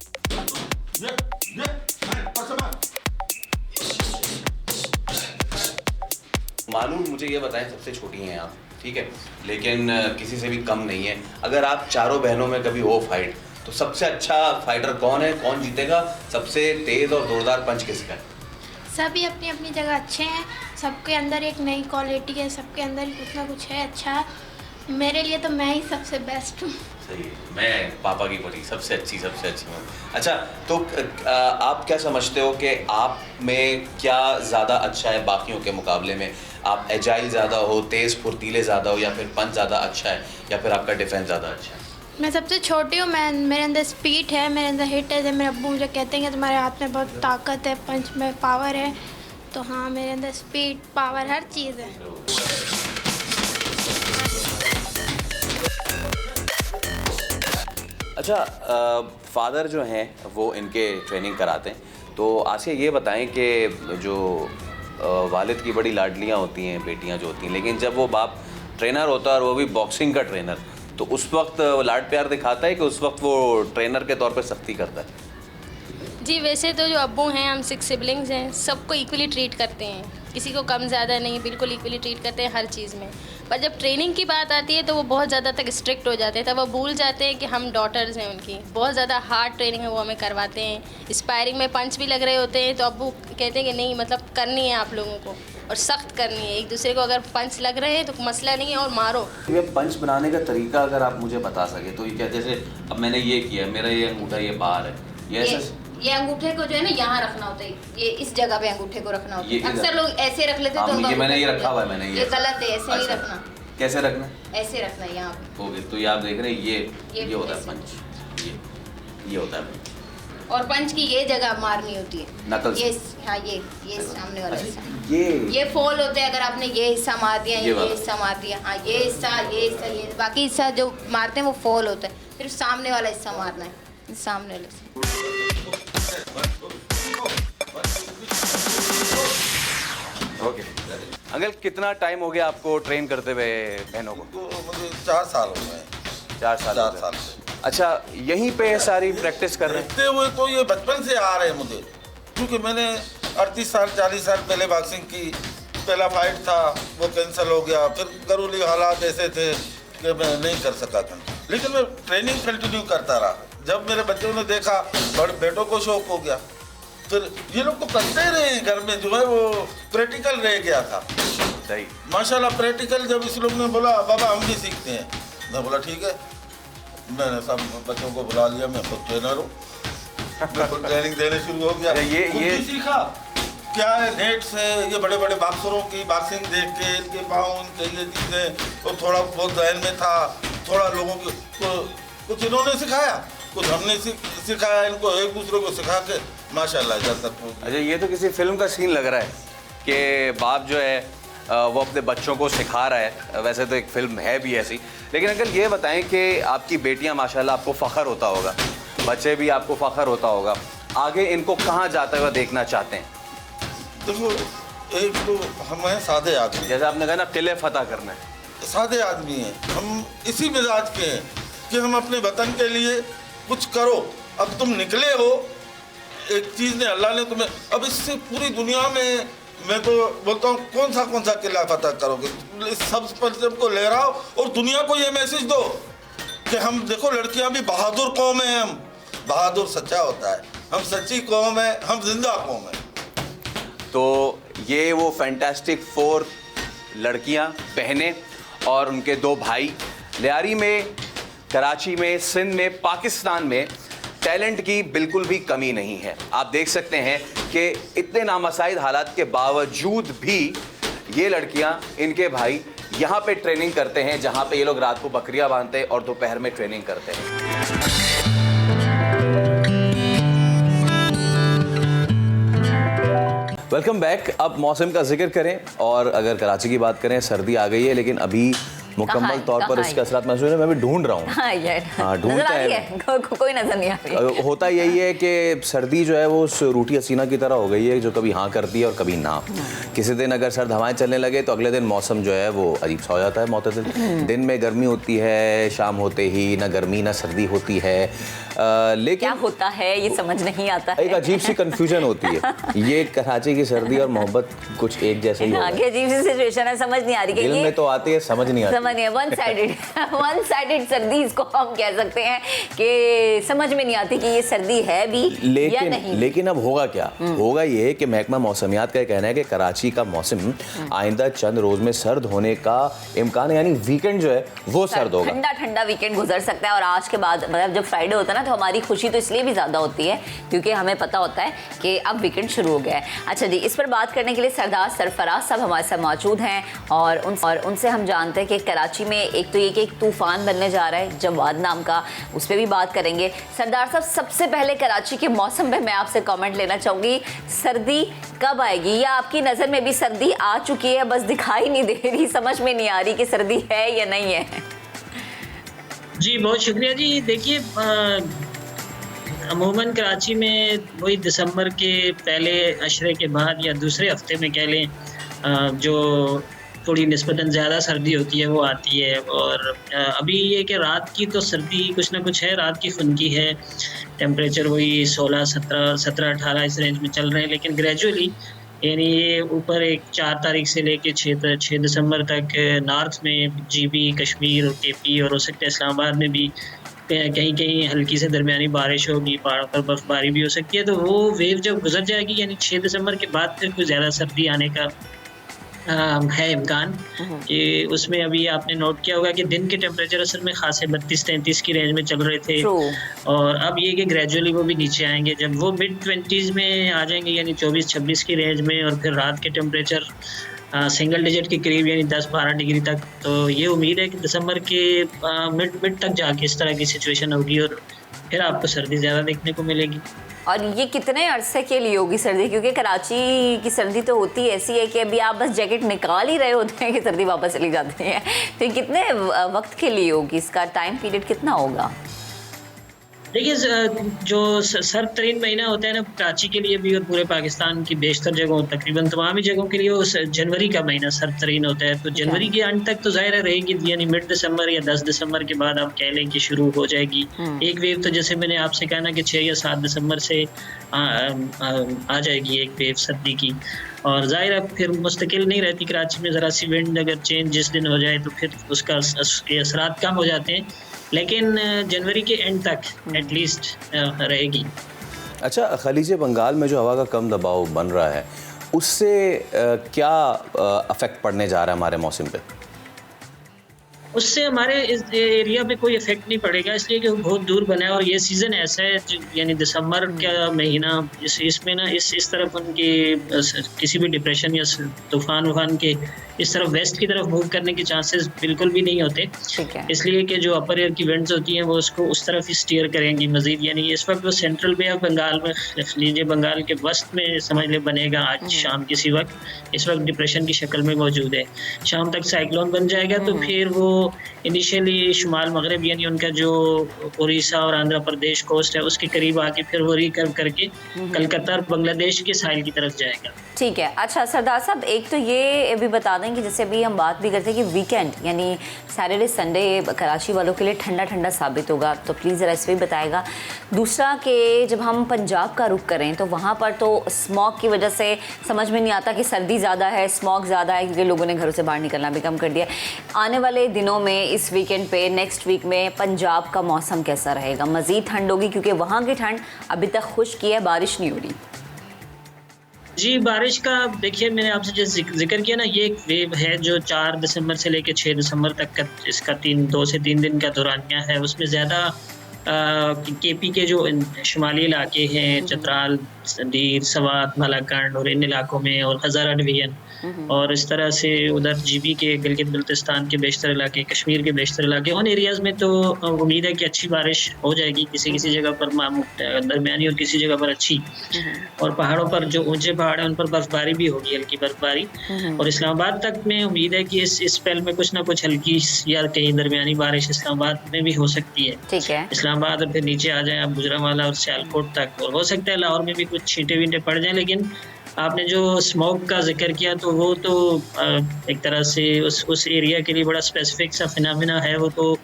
मालूम, मुझे ये बताएं, सबसे छोटी हैं आप, ठीक है, लेकिन किसी से भी कम नहीं है। अगर आप चारों बहनों में कभी हो फाइट, तो सबसे अच्छा फाइटर कौन है, कौन जीतेगा, सबसे तेज और जोरदार पंच किसका है? सभी अपनी अपनी जगह अच्छे हैं, सबके अंदर एक नई क्वालिटी है, सबके अंदर कुछ ना कुछ है अच्छा। मेरे लिए तो मैं ही सबसे बेस्ट हूँ। सही है, मैं पापा की परी सबसे अच्छी हूँ। अच्छा, तो आप क्या समझते हो कि आप में क्या ज़्यादा अच्छा है बाकियों के मुकाबले में? आप एजाइल ज़्यादा हो, तेज़ फुर्तीले ज़्यादा हो, या फिर पंच ज़्यादा अच्छा है, या फिर आपका डिफेंस ज़्यादा अच्छा है? मैं सबसे छोटी हूँ, मेरे अंदर स्पीड है, मेरे अंदर हिट है। जब मेरे अब्बू मुझे कहते हैं कि तुम्हारे हाथ में बहुत ताकत है, पंच में पावर है, तो हाँ, मेरे अंदर स्पीड, पावर, हर चीज़ है। अच्छा, फादर जो हैं वो इनके ट्रेनिंग कराते हैं, तो आसिया ये बताएं कि जो वालिद की बड़ी लाडलियाँ होती हैं बेटियाँ जो होती हैं, लेकिन जब वो बाप ट्रेनर होता है और वो भी बॉक्सिंग का ट्रेनर, तो उस वक्त लाड प्यार दिखाता है कि उस वक्त वो ट्रेनर के तौर पे सख्ती करता है? जी, वैसे तो जो अब्बू हैं, हम 6 सिबलिंग्स हैं, सबको इक्वली ट्रीट करते हैं, किसी को कम ज़्यादा नहीं, बिल्कुल इक्वली ट्रीट करते हैं हर चीज़ में। पर जब ट्रेनिंग की बात आती है तो वो बहुत ज़्यादा तक स्ट्रिक्ट हो जाते हैं, तब वो भूल जाते हैं कि हम डॉटर्स हैं उनकी। बहुत ज़्यादा हार्ड ट्रेनिंग है वो हमें करवाते हैं। स्पायरिंग में पंच भी लग रहे होते हैं तो अब्बू कहते हैं कि नहीं, मतलब करनी है आप लोगों को, और सख्त करनी है। एक दूसरे को अगर पंच लग रहे हैं तो मसला नहीं है, और मारो। ये पंच बनाने का तरीका अगर आप मुझे बता सके तो ये क्या, जैसे अब मैंने ये किया, मेरा ये अंगूठा ये बाहर है, ये अंगूठे को जो है ना यहाँ रखना होता है, ये इस जगह पे अंगूठे को रखना होता है। अक्सर लोग ऐसे रख लेते हैं, तो मैंने ये रखा हुआ है, मैंने ये गलत है, ऐसे नहीं रखना। कैसे रखना? ऐसे रखना है यहाँ पे। ओके, तो ये आप देख रहे हैं, ये होता है पंच, ये होता है पंच। और पंच की ये जगह मारनी होती है, नकल से। ये हाँ, ये सामने वाला हिस्सा, ये फोल होते हैं। अगर आपने ये हिस्सा मार दिया, ये हिस्सा मार दिया, हाँ, ये हिस्सा, ये बाकी हिस्सा जो मारते हैं वो फोल होता है। फिर सामने वाला हिस्सा मारना है, सामने वाले हिस्सा। ओके अंकल, कितना टाइम हो गया आपको ट्रेन करते हुए बहनों को? तो मुझे 4 साल हो गए। 4 साल। अच्छा, यहीं पे सारी प्रैक्टिस कर रहे हैं? देखते हुए तो ये बचपन से आ रहे हैं मुझे, क्योंकि मैंने 38 साल 40 साल पहले बॉक्सिंग की। पहला फाइट था वो कैंसिल हो गया, फिर घरेलू हालात ऐसे थे कि मैं नहीं कर सका था, लेकिन मैं ट्रेनिंग कंटिन्यू करता रहा। जब मेरे बच्चों ने देखा, बड़े बेटों को शौक हो गया, फिर ये लोग तो करते रहे घर में, जो है वो प्रैक्टिकल रह गया था। सही, माशाल्लाह प्रैक्टिकल। जब इस लोग ने बोला बाबा हम भी सीखते हैं, मैं बोला ठीक है। मैंने सब बच्चों को बुला लिया, मैं खुद ट्रेनर हूँ, ट्रेनिंग देने शुरू हो गया। ये सीखा क्या है, नेट से ये बड़े बड़े बॉक्सरों की बॉक्सिंग देख के, इनके पाँव, इनके ये चीज़ें, तो थोड़ा बहुत जहन में था, थोड़ा लोगों को कुछ इन्होंने सिखाया, कुछ हमने सिखाया इनको, एक दूसरे को सिखा के माशाल्लाह जब तक। अच्छा, ये तो किसी फिल्म का सीन लग रहा है कि बाप जो है वो अपने बच्चों को सिखा रहा है। वैसे तो एक फिल्म है भी ऐसी, लेकिन अंकल ये बताएं कि आपकी बेटियां माशाल्लाह, आपको फ़ख्र होता होगा, बच्चे भी आपको फ़ख्र होता होगा, आगे इनको कहाँ जाता हुआ देखना चाहते हैं? देखो, एक तो हम हैं सादे आदमी, जैसे आपने कहा ना किले फतह करना है, सादे आदमी हैं हम, इसी मिजाज के हैं कि हम अपने वतन के लिए कुछ करो। अब तुम निकले हो, एक चीज़ ने, अल्लाह ने तुम्हें, अब इससे पूरी दुनिया में मैं तो बोलता हूँ कौन सा किला फतह करोगे, सब सबको लहराओ और दुनिया को ये मैसेज दो कि हम देखो, लड़कियाँ भी बहादुर कौम है, हम बहादुर सच्चा होता है, हम सच्ची कौम है, हम जिंदा कौम है। तो ये वो फैंटास्टिक 4 लड़कियां, बहनें और उनके 2 भाई लियारी में, कराची में, सिंध में, पाकिस्तान में टैलेंट की बिल्कुल भी कमी नहीं है। आप देख सकते हैं कि इतने नामसाइद हालात के बावजूद भी ये लड़कियां, इनके भाई यहाँ पे ट्रेनिंग करते हैं, जहाँ पे ये लोग रात को बकरियां बांधते हैं और दोपहर में ट्रेनिंग करते हैं। Welcome back. अब मौसम का जिक्र करें, और अगर कराची की बात करें, सर्दी आ गई है, लेकिन अभी मुकम्मल तौर पर इसके असरात महसूस है। मैं भी ढूंढ रहा हूँ। हाँ, ढूंढता है। कोई नजर नहीं आ रही। होता यही है कि सर्दी जो है वो उस रूठी हसीना की तरह हो गई है जो कभी हाँ करती है और कभी ना। किसी दिन अगर सर्द हवाएं चलने लगे तो अगले दिन मौसम जो है वो अजीब सा हो जाता है, मुतदिल। दिन में गर्मी होती है, शाम होते ही ना गर्मी ना सर्दी होती है। लेकिन क्या होता है ये समझ नहीं आता है। एक अजीब सी कंफ्यूजन होती है। ये कराची की सर्दी और मोहब्बत कुछ एक जैसे ही हो आगे अजीब सी सिचुएशन है, समझ नहीं आ रही। दिल में तो आती है, समझ नहीं आती। समझ नहीं, वन साइडेड सर्दी इसको हम कह सकते हैं कि समझ में नहीं आती कि ये सर्दी है भी या नहीं। लेकिन अब होगा क्या? होगा ये कि महकमा मौसमियात का कहना है कि कराची का मौसम आइंदा चंद रोज में सर्द होने का इम्कान है, यानी वीकेंड जो है वो सर्द होगा। ठंडा ठंडा वीकेंड गुजर सकता है। और आज के बाद मतलब जब फ्राइडे होता है ना तो हमारी खुशी तो इसलिए भी ज़्यादा होती है क्योंकि हमें पता होता है कि अब वीकेंड शुरू हो गया है। अच्छा जी, इस पर बात करने के लिए सरदार सरफराज साहब हमारे साथ मौजूद हैं और उनसे हम जानते हैं कि कराची में एक तो ये कि एक तूफ़ान बनने जा रहा है जवाद नाम का, उस पर भी बात करेंगे। सरदार साहब, सबसे पहले कराची के मौसम पे मैं आपसे कमेंट लेना चाहूँगी। सर्दी कब आएगी या आपकी नज़र में भी सर्दी आ चुकी है, बस दिखाई नहीं दे रही, समझ में नहीं आ रही कि सर्दी है या नहीं है? जी बहुत शुक्रिया जी। देखिए, अमूमन कराची में वही दिसंबर के पहले अशरे के बाद या दूसरे हफ्ते में कह लें जो थोड़ी निस्बतन ज़्यादा सर्दी होती है वो आती है। और अभी ये कि रात की तो सर्दी कुछ ना कुछ है, रात की खुनकी है। टेम्परेचर वही 16, 17, 18 इस रेंज में चल रहे हैं, लेकिन ग्रेजुअली यानी ये ऊपर एक 4 तारीख से लेके 6 दिसंबर तक नॉर्थ में GB, कश्मीर और KP और हो सकता है इस्लामाबाद में भी कहीं कहीं हल्की से दरमियानी बारिश होगी, पहाड़ों पर बर्फबारी भी हो सकती है। तो वो वेव जब गुजर जाएगी यानी 6 दिसंबर के बाद फिर कुछ ज़्यादा सर्दी आने का है इम्कान कि उसमें अभी आपने नोट किया होगा कि दिन के टेम्परेचर असल में खासे 32-33 की रेंज में चल रहे थे और अब ये कि ग्रेजुअली वो भी नीचे आएंगे। जब वो मिड-20s में आ जाएंगे यानी 24-26 की रेंज में और फिर रात के टेम्परेचर सिंगल डिजिट के करीब यानी 10-12 डिग्री तक, तो ये उम्मीद है कि दिसंबर के मिड तक जाके इस तरह की सिचुएशन होगी और फिर आपको सर्दी ज़्यादा देखने को मिलेगी। और ये कितने अरसे के लिए होगी सर्दी? क्योंकि कराची की सर्दी तो होती ऐसी है कि अभी आप बस जैकेट निकाल ही रहे होते हैं कि सर्दी वापस चली जाती है। तो कितने वक्त के लिए होगी, इसका टाइम पीरियड कितना होगा? देखिए, जो सर्द तरीन महीना होता है ना कराची के लिए भी और पूरे पाकिस्तान की बेशतर जगहों तकरीबन तमाम ही जगहों के लिए वो जनवरी का महीना सर्द तरीन होता है। तो जनवरी के अंत तक तो ज़ाहिर रहेगी, यानी मिड दिसंबर या 10 दिसंबर के बाद आप कह लें कि शुरू हो जाएगी एक वेव। तो जैसे मैंने आपसे कहा ना कि 6 या 7 दिसंबर से आ जाएगी एक वेव सर्दी की। और ज़ाहिर है फिर मुस्तकिल नहीं रहती कराची में, ज़रा सी विंड अगर चेंज जिस दिन हो जाए तो फिर उसके असरात कम हो जाते हैं, लेकिन जनवरी के एंड तक एटलीस्ट रहेगी। अच्छा, खलीज बंगाल में जो हवा का कम दबाव बन रहा है उससे क्या अफेक्ट पड़ने जा रहा है हमारे मौसम पे? उससे हमारे इस एरिया पे कोई इफेक्ट नहीं पड़ेगा, इसलिए कि वो बहुत दूर बना है और ये सीज़न ऐसा है यानी दिसंबर का महीना, इसमें ना इस तरफ उनकी किसी भी डिप्रेशन या तूफान वफान के इस तरफ वेस्ट की तरफ मूव करने के चांसेस बिल्कुल भी नहीं होते। इसलिए कि जो अपर एयर की विंड्स होती हैं वो उसको उस तरफ ही स्टीयर करेंगी मजीद। यानी इस वक्त वो सेंट्रल बे ऑफ बंगाल में, खलीज बंगाल के वस्त में समझ ले बनेगा आज शाम किसी वक्त, इस वक्त डिप्रेशन की शक्ल में मौजूद है। शाम तक साइक्लोन बन जाएगा तो फिर वो इनिशियली शुमाल मगरब यानी उनका जो उड़ीसा और आंध्र प्रदेश कोस्ट है उसके करीब आके फिर वो रिकर्व करके कलकत्ता और बांग्लादेश के साहिल की तरफ जाएगा। ठीक है। अच्छा सरदार साहब, एक तो ये भी बता दें कि जैसे अभी हम बात भी करते हैं कि वीकेंड यानी सैटरडे संडे कराची वालों के लिए ठंडा ठंडा साबित होगा, तो प्लीज़ ज़रा इस पर भी बताएगा। दूसरा कि जब हम पंजाब का रुख करें तो वहाँ पर तो स्मॉग की वजह से समझ में नहीं आता कि सर्दी ज़्यादा है, स्मॉग ज़्यादा है, क्योंकि लोगों ने घरों से बाहर निकलना भी कम कर दिया। आने वाले दिनों में इस वीकेंड पे नेक्स्ट वीक में पंजाब का मौसम कैसा रहेगा? मज़ीद ठंड होगी क्योंकि वहाँ की ठंड अभी तक खुश्क है, बारिश नहीं हो रही। जी, बारिश का देखिए मैंने आपसे जैसे जिक्र किया ना, ये एक वेव है जो 4 दिसंबर से लेकर 6 दिसंबर तक का इसका 2 से 3 दिन का दौरानिया है। उसमें ज़्यादा केपी के जो शुमाली इलाके हैं, चतराल, दीर, सवात, बालाकांड और इन इलाकों में, और हज़ारा डिवीजन, और इस तरह से उधर जीबी के गिलगित बल्तिस्तान के बेशतर इलाके, कश्मीर के बेशतर इलाके, उन एरियाज़ में तो उम्मीद है कि अच्छी बारिश हो जाएगी, किसी किसी जगह पर दरमियानी और किसी जगह पर अच्छी, और पहाड़ों पर जो ऊंचे पहाड़ हैं उन पर बर्फबारी भी होगी, हल्की बर्फबारी। और इस्लामाबाद तक में उम्मीद है कि इस स्पेल में कुछ ना कुछ हल्की या कहीं दरमियानी बारिश इस्लामाबाद में भी हो सकती है। ठीक है, इस्लामाबाद और फिर नीचे आ जाए आप गुजरांवाला और सियालकोट तक, और हो सकता है लाहौर में भी कुछ छींटे वींटे पड़ जाएं। लेकिन आपने जो स्मोक का जिक्र किया तो वो तो एक तरह से उस एरिया के लिए बड़ा स्पेसिफिक सा फिनोमेना है। वो तो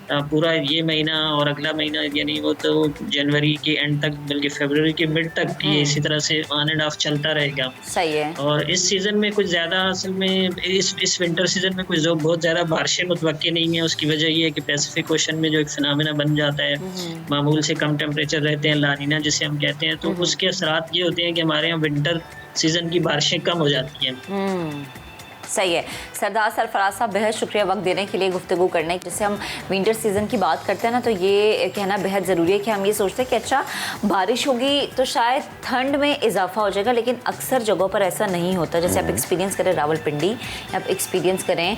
पूरा ये महीना और अगला महीना, यानी वो तो जनवरी के एंड तक, बल्कि फरवरी के मिड तक ये इसी तरह से ऑन एंड ऑफ चलता रहेगा। सही है। और इस सीज़न में कुछ ज़्यादा, असल में इस विंटर सीज़न में कुछ जो बहुत ज़्यादा बारिशें मुतवक्की नहीं है। उसकी वजह ये है कि पैसिफिक ओशन में जो एक फिनोमेना बन जाता है, मामूल से कम टेम्परेचर रहते हैं, लानीना जिसे हम कहते हैं, तो उसके असरात ये होते हैं कि हमारे यहाँ विंटर सीज़न की बारिशें कम हो जाती हैं। सही है। सरदार सरफराज साहब, बेहद शुक्रिया वक्त देने के लिए, गुफ्तगू करने। जैसे हम विंटर सीज़न की बात करते हैं ना, तो ये कहना बेहद ज़रूरी है कि हम ये सोचते हैं कि अच्छा बारिश होगी तो शायद ठंड में इजाफा हो जाएगा, लेकिन अक्सर जगहों पर ऐसा नहीं होता। जैसे आप एक्सपीरियंस करें रावलपिंडी, आप एक्सपीरियंस करें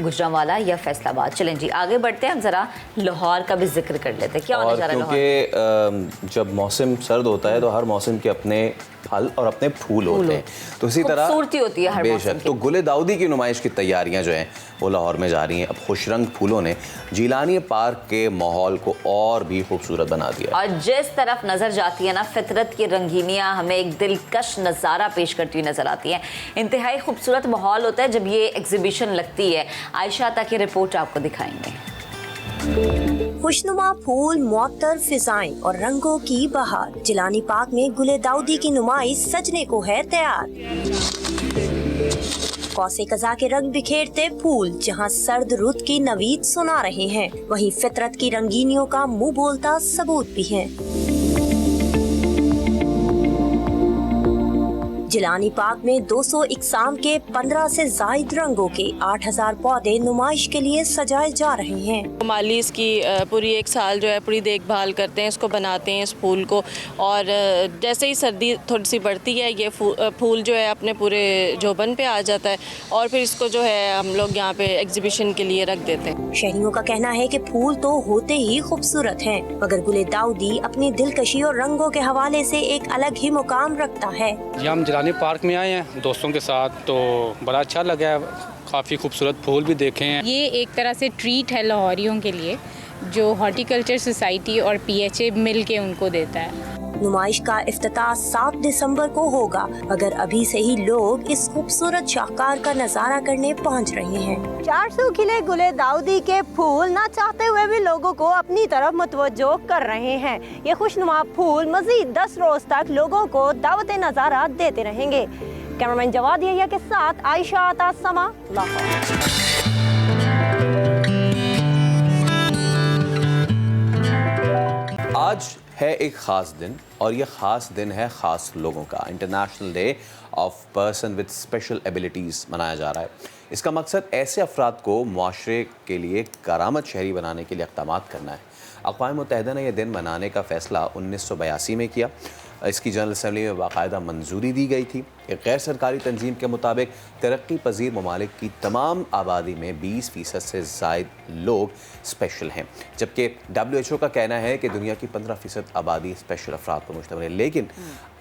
गुजरांवाला या फैसलाबाद। चलें जी आगे बढ़ते हैं, हम ज़रा लाहौर का भी जिक्र कर लेते हैं। क्या होने जा रहा है लाहौर? क्योंकि जब मौसम सर्द होता है तो हर मौसम के अपने फल और अपने फूल होते हैं, तो इसी तरह खूबसूरती होती है हर मौसम की। तो गुले दाऊदी की नुमाइश की तैयारियां जो हैं वो लाहौर में जा रही हैं। अब खुशरंग फूलों ने जीलानी पार्क के माहौल को और भी खूबसूरत बना दिया। और जिस तरफ नजर जाती है ना, फितरत की रंगीनियां हमें एक दिलकश नज़ारा पेश करती हुई नजर आती हैं। इंतहाई खूबसूरत माहौल होता है जब ये एग्जीबिशन लगती है। आयशा तक की रिपोर्ट आपको दिखाएंगे। खुशनुमा फूल, मुअत्तर फिजाएं और रंगों की बहार, जिलानी पार्क में गुले दाऊदी की नुमाइश सजने को है तैयार। कौसे कज़ा के रंग बिखेरते फूल जहां सर्द रुत की नवीद सुना रहे हैं, वहीं फितरत की रंगीनियों का मुंह बोलता सबूत भी है। जिलानी पार्क में 200 इकसाम के 15 से जायद रंगों के 8000 पौधे नुमाइश के लिए सजाए जा रहे हैं। माली इसकी पूरी एक साल जो है पूरी देखभाल करते हैं, इसको बनाते हैं इस फूल को, और जैसे ही सर्दी थोड़ी सी बढ़ती है ये फूल जो है अपने पूरे जोबन पे आ जाता है, और फिर इसको जो है हम लोग यहाँ पे एग्जीबिशन के लिए रख देते हैं। शहरियों का कहना है कि फूल तो होते ही खूबसूरत हैं, मगर गुले दाऊदी अपनी दिलकशी और रंगों के हवाले से एक अलग ही मुकाम रखता है। हम जिलानी पार्क में आए हैं दोस्तों के साथ, तो बड़ा अच्छा लगा है, काफ़ी खूबसूरत फूल भी देखे हैं। ये एक तरह से ट्रीट है लाहौरियों के लिए, जो हॉर्टिकल्चर सोसाइटी और PHA मिल के उनको देता है। नुमाइश का इफ्तिताह 7 दिसंबर को होगा, मगर अभी से ही लोग इस खूबसूरत शाहकार का नजारा करने पहुंच रहे हैं। 400 खिले गुले दाऊदी के फूल ना चाहते हुए भी लोगों को अपनी तरफ मुतवज्जो कर रहे हैं। ये खुशनुमा फूल मजीद 10 रोज तक लोगों को दावत नजारा देते रहेंगे। कैमरामैन जवाद यहिया के साथ आयशा आता, समा, लाहौर। आज है एक ख़ास दिन, और ये ख़ास दिन है ख़ास लोगों का। International day of person with special abilities मनाया जा रहा है। इसका मकसद ऐसे अफराद को मुआशरे के लिए करामत शहरी बनाने के लिए इक़दामात करना है। अक़वाम मुत्तहिदा ने यह दिन मनाने का फ़ैसला 1982 में किया। इसकी जनरल असम्बली में बाकायदा मंजूरी दी गई थी। एक गैर सरकारी तंजीम के मुताबिक तरक्की पजीर ममालिक की तमाम आबादी में 20% से ज़ायद लोग स्पेशल हैं, जबकि WHO का कहना है कि दुनिया की 15% आबादी स्पेशल अफराद पर मुश्तमिल है। लेकिन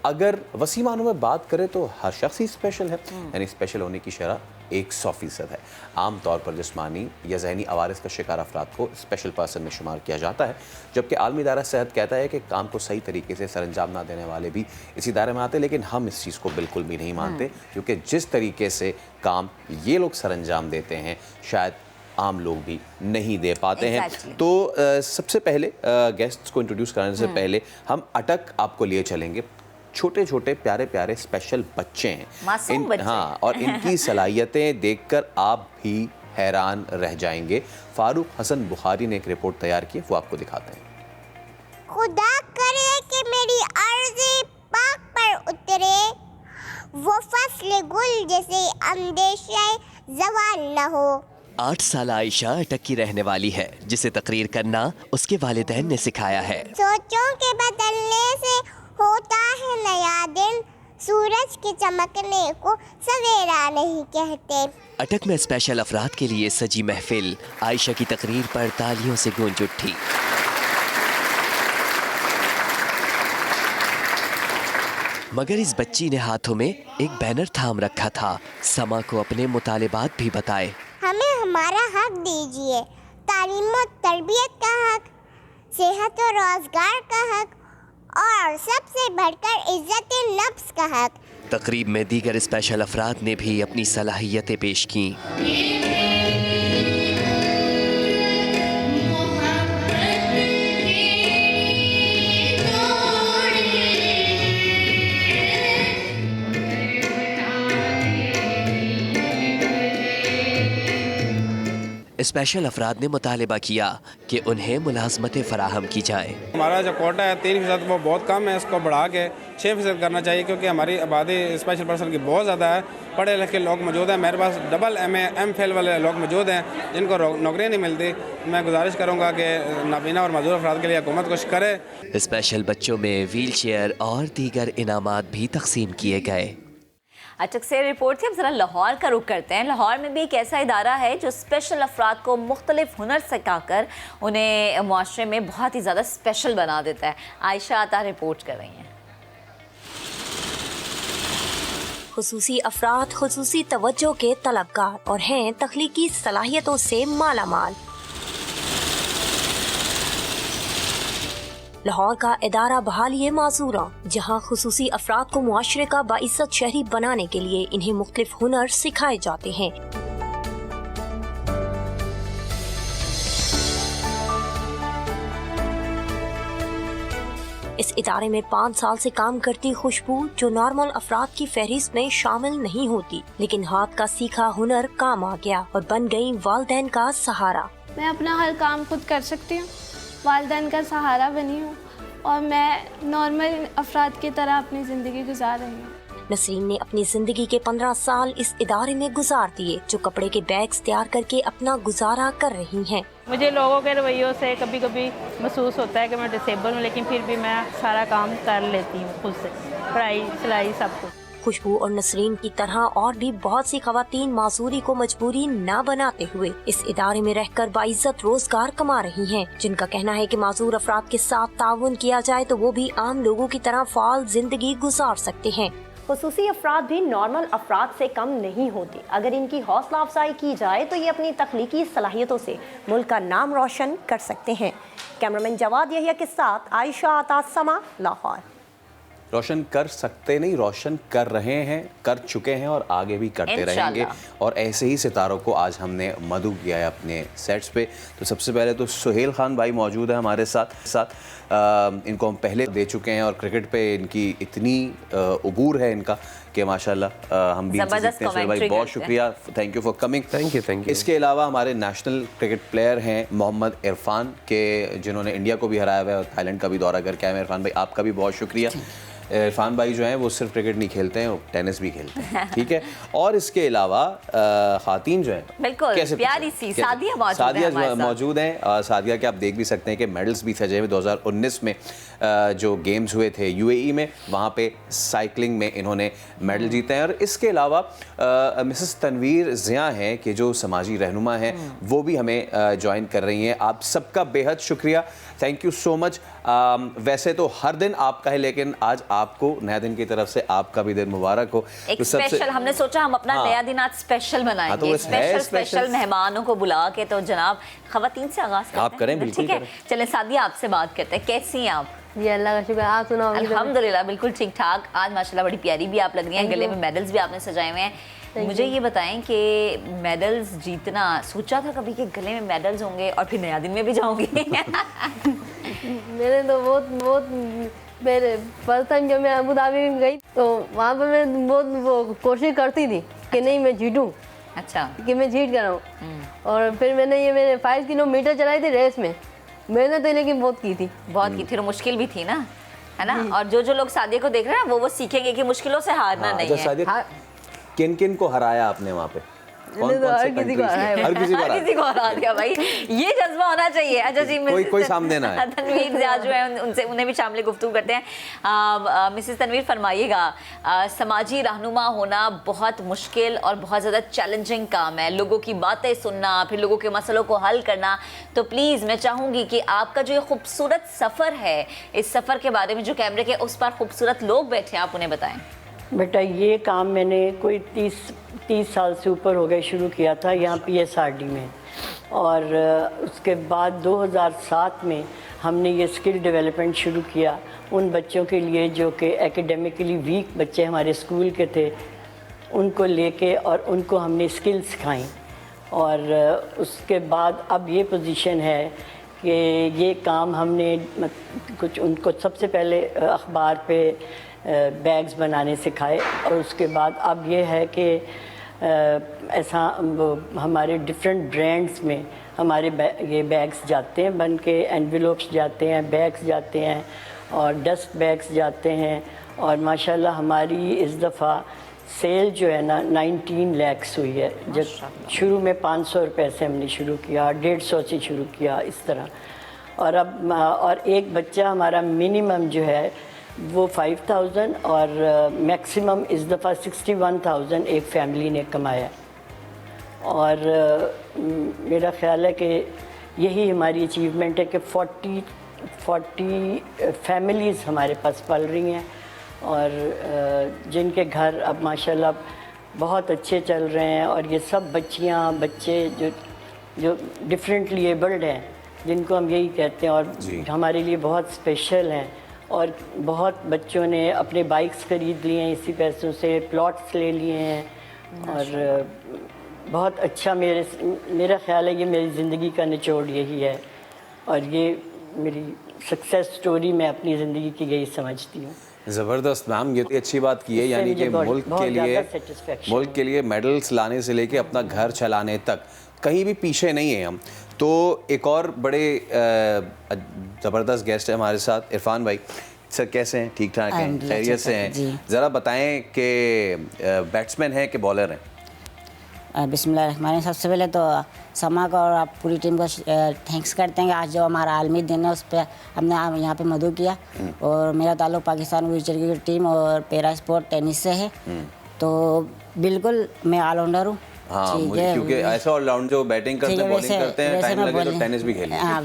अगर वसी मानों में बात करें तो हर शख्स ही स्पेशल है, यानी स्पेशल होने की शरह 100% है। आम तौर पर जिस्मानी या जहनी अवारिस का शिकार अफराद को स्पेशल पर्सन में शुमार किया जाता है, जबकि आलमी इदारा सेहत कहता है कि काम को सही तरीके से सरअंजाम ना देने वाले भी इसी दायरे में आते हैं। लेकिन हम इस चीज़ को बिल्कुल भी नहीं मानते, क्योंकि जिस तरीके से काम ये लोग सरअंजाम देते हैं शायद आम लोग भी नहीं दे पाते हैं। तो सबसे पहले गेस्ट्स को इंट्रोड्यूस कराने से पहले हम अटक आपको लिए चलेंगे। छोटे छोटे प्यारे प्यारे स्पेशल बच्चे हैं, मासूम बच्चे। हाँ, और इनकी सलाहियतें देखकर आप भी हैरान रह जाएंगे। फारूक हसन बुखारी ने एक रिपोर्ट तैयार की, वो आपको दिखाते हैं। खुदा करे कि मेरी अर्ज़ी पाक पर उतरे, वो फसल गुल जैसे अंदेशे ज़वाल न हो। 8 साल आयशा अटक की रहने वाली है, जिसे तकरीर करना उसके वालिदैन ने सिखाया है। सोचों के बदलने से होता है नया दिन, सूरज के चमकने को सवेरा नहीं कहते। अटक में स्पेशल अफराद के लिए सजी महफिल आयशा की तकरीर पर तालियों से गूंज उठी। मगर इस बच्ची ने हाथों में एक बैनर थाम रखा था, समा को अपने मुतालिबात भी बताए। हमें हमारा हक दीजिए, तालीम और तरबियत का हक, सेहत और रोजगार का हक, और सबसे बढ़कर इज्जत नफ्स का हक। तकरीब में दीगर स्पेशल अफराद ने भी अपनी सलाहियतें पेश की। स्पेशल अफराद ने मुतालिबा किया कि उन्हें मुलाजमतें फराहम की जाए। हमारा जो कोटा है 3% वो बहुत कम है, इसको बढ़ा के 6% करना चाहिए, क्योंकि हमारी आबादी स्पेशल पर्सन की बहुत ज़्यादा है। पढ़े लिखे लोग मौजूद हैं, मेरे पास डबल MA MPhil वाले लोग मौजूद हैं जिनको नौकरियाँ नहीं मिलती। मैं गुजारिश करूँगा कि नाबीना और मजदूर अफराद के लिए हुकूमत कुछ करे। स्पेशल बच्चों में व्हील चेयर और दीगर इनामात भी तकसीम किए गए। अटक से रिपोर्ट थी। अब ज़रा लाहौर का रुख करते हैं। लाहौर में भी एक ऐसा इदारा है जो स्पेशल अफराद को मुख्तलिफ हुनर सिखाकर उन्हें मुआशरे में बहुत ही ज़्यादा स्पेशल बना देता है। आयशा आता रिपोर्ट कर रही हैं। खुसूसी अफराद खुसूसी तवज्जो के तलबगार और हैं तख्लीकी सलाहियतों से मालामाल। लाहौर का इदारा बहाली माजूरा, जहां खुसूसी अफराद को मुआशरे का बाइज्जत शहरी बनाने के लिए इन्हें मुख्तलिफ हुनर सिखाए जाते हैं। इस इदारे में 5 साल से काम करती खुशबू, जो नॉर्मल अफराद की फहरिस्त में शामिल नहीं होती, लेकिन हाथ का सीखा हुनर काम आ गया और बन गई वालिदैन का सहारा। मैं अपना हर काम खुद कर सकती हूँ, वालिदैन का सहारा बनी हूँ और मैं नॉर्मल अफराद की तरह अपनी ज़िंदगी गुजार रही हूँ। नसरीन ने अपनी जिंदगी के 15 साल इस इदारे में गुजार दिए, जो कपड़े के बैग्स तैयार करके अपना गुजारा कर रही हैं। मुझे लोगों के रवैयों से कभी कभी महसूस होता है कि मैं डिसेबल हूँ, लेकिन फिर भी मैं सारा काम कर लेती हूँ खुद से, पढ़ाई सिलाई सब कुछ। खुशबू और नसरीन की तरह और भी बहुत सी खवातीन माजूरी को मजबूरी न बनाते हुए इस इदारे में रहकर बाइज्जत रोजगार कमा रही हैं, जिनका कहना है कि माजूर अफराद के साथ ताउन किया जाए तो वो भी आम लोगों की तरह फाल जिंदगी गुजार सकते हैं। खुसूसी अफराद भी नॉर्मल अफराद से कम नहीं होते। अगर इनकी हौसला अफजाई की जाए तो ये अपनी तख्लीकी सलाहियतों से मुल्क का नाम रोशन कर सकते हैं। कैमरामैन जवाद यहिया के साथ आयशा आता, समा, लाहौर। रोशन कर सकते नहीं, रोशन कर रहे हैं, कर चुके हैं और आगे भी करते रहेंगे। और ऐसे ही सितारों को आज हमने मदऊ किया है अपने सेट्स पे। तो सबसे पहले तो सुहेल खान भाई मौजूद है हमारे साथ। इनको हम पहले दे चुके हैं और क्रिकेट पे इनकी इतनी उबूर है इनका कि माशाल्लाह हम भी इनसे सीखते हैं। सुहेल भाई बहुत शुक्रिया, thank you for coming. Thank you. इसके अलावा हमारे नेशनल क्रिकेट प्लेयर हैं मोहम्मद इरफान के, जिन्होंने इंडिया को भी हराया हुआ है और थाईलैंड का भी दौरा करके आए हैं। इरफान भाई आपका भी बहुत शुक्रिया। इरफान भाई जो हैं वो सिर्फ क्रिकेट नहीं खेलते हैं, वो टेनिस भी खेलते हैं, ठीक है। और इसके अलावा खातीन जो हैं बिल्कुल प्यारी सी सादिया मौजूद हैं। सादिया के आप देख भी सकते हैं कि मेडल्स भी सजे हुए। 2019 में जो गेम्स हुए थे UAE में, वहाँ पे साइकिलिंग में इन्होंने मेडल जीते हैं। और इसके अलावा मिसेस तनवीर ज़िया हैं कि जो समाजी रहनुमा हैं, वो भी हमें ज्वाइन कर रही हैं। आप सबका बेहद शुक्रिया, थैंक यू सो मच। वैसे तो हर दिन आपका है, लेकिन आज आपको नया दिन की तरफ से आपका भी दिन मुबारक हो। एक तो स्पेशल हमने सोचा हम अपना नया दिन आज स्पेशल बनाएंगे। तो स्पेशल मेहमानों को बुला के। तो जनाब खवातीन से आगाज करते हैं। आप करें, बिल्कुल ठीक है। चलें सादिया आपसे बात करते हैं, कैसी हैं आप? जी अल्लाह का शुक्र, आप सुनाओ? अल्हम्दुलिल्लाह बिल्कुल ठीक ठाक। आज माशाल्लाह बड़ी प्यारी भी आप लग रही हैं, गले में मेडल्स भी आपने सजाए हुए हैं। मुझे ये बताएं कि मेडल्स जीतना, सोचा था कभी कि गले में मेडल्स होंगे और फिर नया दिन में भी जाऊंगी? मैंने तो बहुत मेरे फर्स्ट टाइम जब मैं अबू धाबी में गई तो वहाँ पर मैं बहुत कोशिश करती थी कि नहीं मैं जीतूँ। अच्छा, कि मैं जीत कर हूँ। और फिर मैंने 5 किलोमीटर चलाई थी रेस में। मैंने तो लेकिन बहुत की थी और मुश्किल भी थी ना, है ना। और जो लोग सादिया को देख रहे हैं वो सीखेंगे कि मुश्किलों से हारना नहीं है। किन किन को हराया आपने वहाँ पे? हर किसी को आ रहा है, हर किसी को आ रहा है। हर किसी को आ रहा है भाई, ये जज्बा होना चाहिए। अच्छा जी, कोई सामने ना है। तनवीर ज़िया जो है उनसे उन्हें भी शामिल गुफ्तगू करते हैं। मिसेस तनवीर, फरमाइएगा, समाजी रहनुमा होना बहुत मुश्किल और बहुत ज़्यादा चैलेंजिंग काम है, लोगों की बातें सुनना, फिर लोगों के मसलों को हल करना। तो प्लीज़ मैं चाहूँगी कि आपका जो ये खूबसूरत सफ़र है, इस सफ़र के बारे में जो कैमरे के उस पर खूबसूरत लोग बैठे हैं, आप उन्हें बताएं। बेटा, ये काम मैंने कोई 30 साल से ऊपर हो गए शुरू किया था यहाँ PSRD में, और उसके बाद 2007 में हमने ये स्किल डेवलपमेंट शुरू किया उन बच्चों के लिए जो कि एकेडमिकली वीक बच्चे हमारे स्कूल के थे, उनको लेके और उनको हमने स्किल सिखाई। और उसके बाद अब ये पोजीशन है कि ये काम हमने कुछ उनको सबसे पहले अखबार पे बैग्स बनाने सिखाए, और उसके बाद अब ये है कि ऐसा हमारे डिफरेंट ब्रांड्स में हमारे ये बैग्स जाते हैं बन के, एनवेलोप्स जाते हैं, बैग्स जाते हैं और डस्ट बैग्स जाते हैं। और माशाल्लाह हमारी इस दफ़ा सेल जो है ना 19 लाख हुई है। जब शुरू में 500 रुपये से हमने शुरू किया, 150 से शुरू किया, इस तरह। और अब और एक बच्चा हमारा मिनिमम जो है वो 5000 और मैक्सिमम इस दफ़ा 61,000 एक फैमिली ने कमाया। और मेरा ख़्याल है कि यही हमारी अचीवमेंट है कि 40 फैमिलीज़ हमारे पास पल रही हैं, और जिनके घर अब माशाल्लाह बहुत अच्छे चल रहे हैं। और ये सब बच्चे जो डिफरेंटली एबल्ड हैं, जिनको हम यही कहते हैं, और हमारे लिए बहुत स्पेशल हैं। और बहुत बच्चों ने अपने बाइक्स ख़रीद लिए हैं इसी पैसों से, प्लॉट्स ले लिए हैं, और बहुत अच्छा मेरा ख़्याल है ये मेरी ज़िंदगी का निचोड़ यही है, और ये मेरी सक्सेस स्टोरी मैं अपनी ज़िंदगी की यही समझती हूँ। ज़बरदस्त मैम, ये तो अच्छी बात की है, यानी कि मुल्क के लिए मेडल्स लाने से लेके अपना घर चलाने तक कहीं भी पीछे नहीं है हम। तो एक और बड़े ज़बरदस्त गेस्ट है हमारे साथ, इरफान भाई। सर कैसे हैं? ठीक ठाक हैं? खैरियत से हैं? ज़रा बताएं कि बैट्समैन हैं कि बॉलर हैं? बिस्मिल्लाह, सबसे पहले तो समा को और आप पूरी टीम को थैंक्स करते हैं कि आज जो हमारा आलमी दिन है उस पर हमने यहाँ पे मदू किया। और मेरा ताल्लुक़ पाकिस्तान व्हीलचेयर क्रिकेट टीम और पैरा स्पोर्ट टेनिस से है, तो बिल्कुल मैं ऑलराउंडर हूँ। हाँ, क्योंकि ऐसा ऑलराउंड जो बैटिंग करते हैं, बॉलिंग करते हैं, टाइम लगे तो टेनिस भी खेलें। हाँ,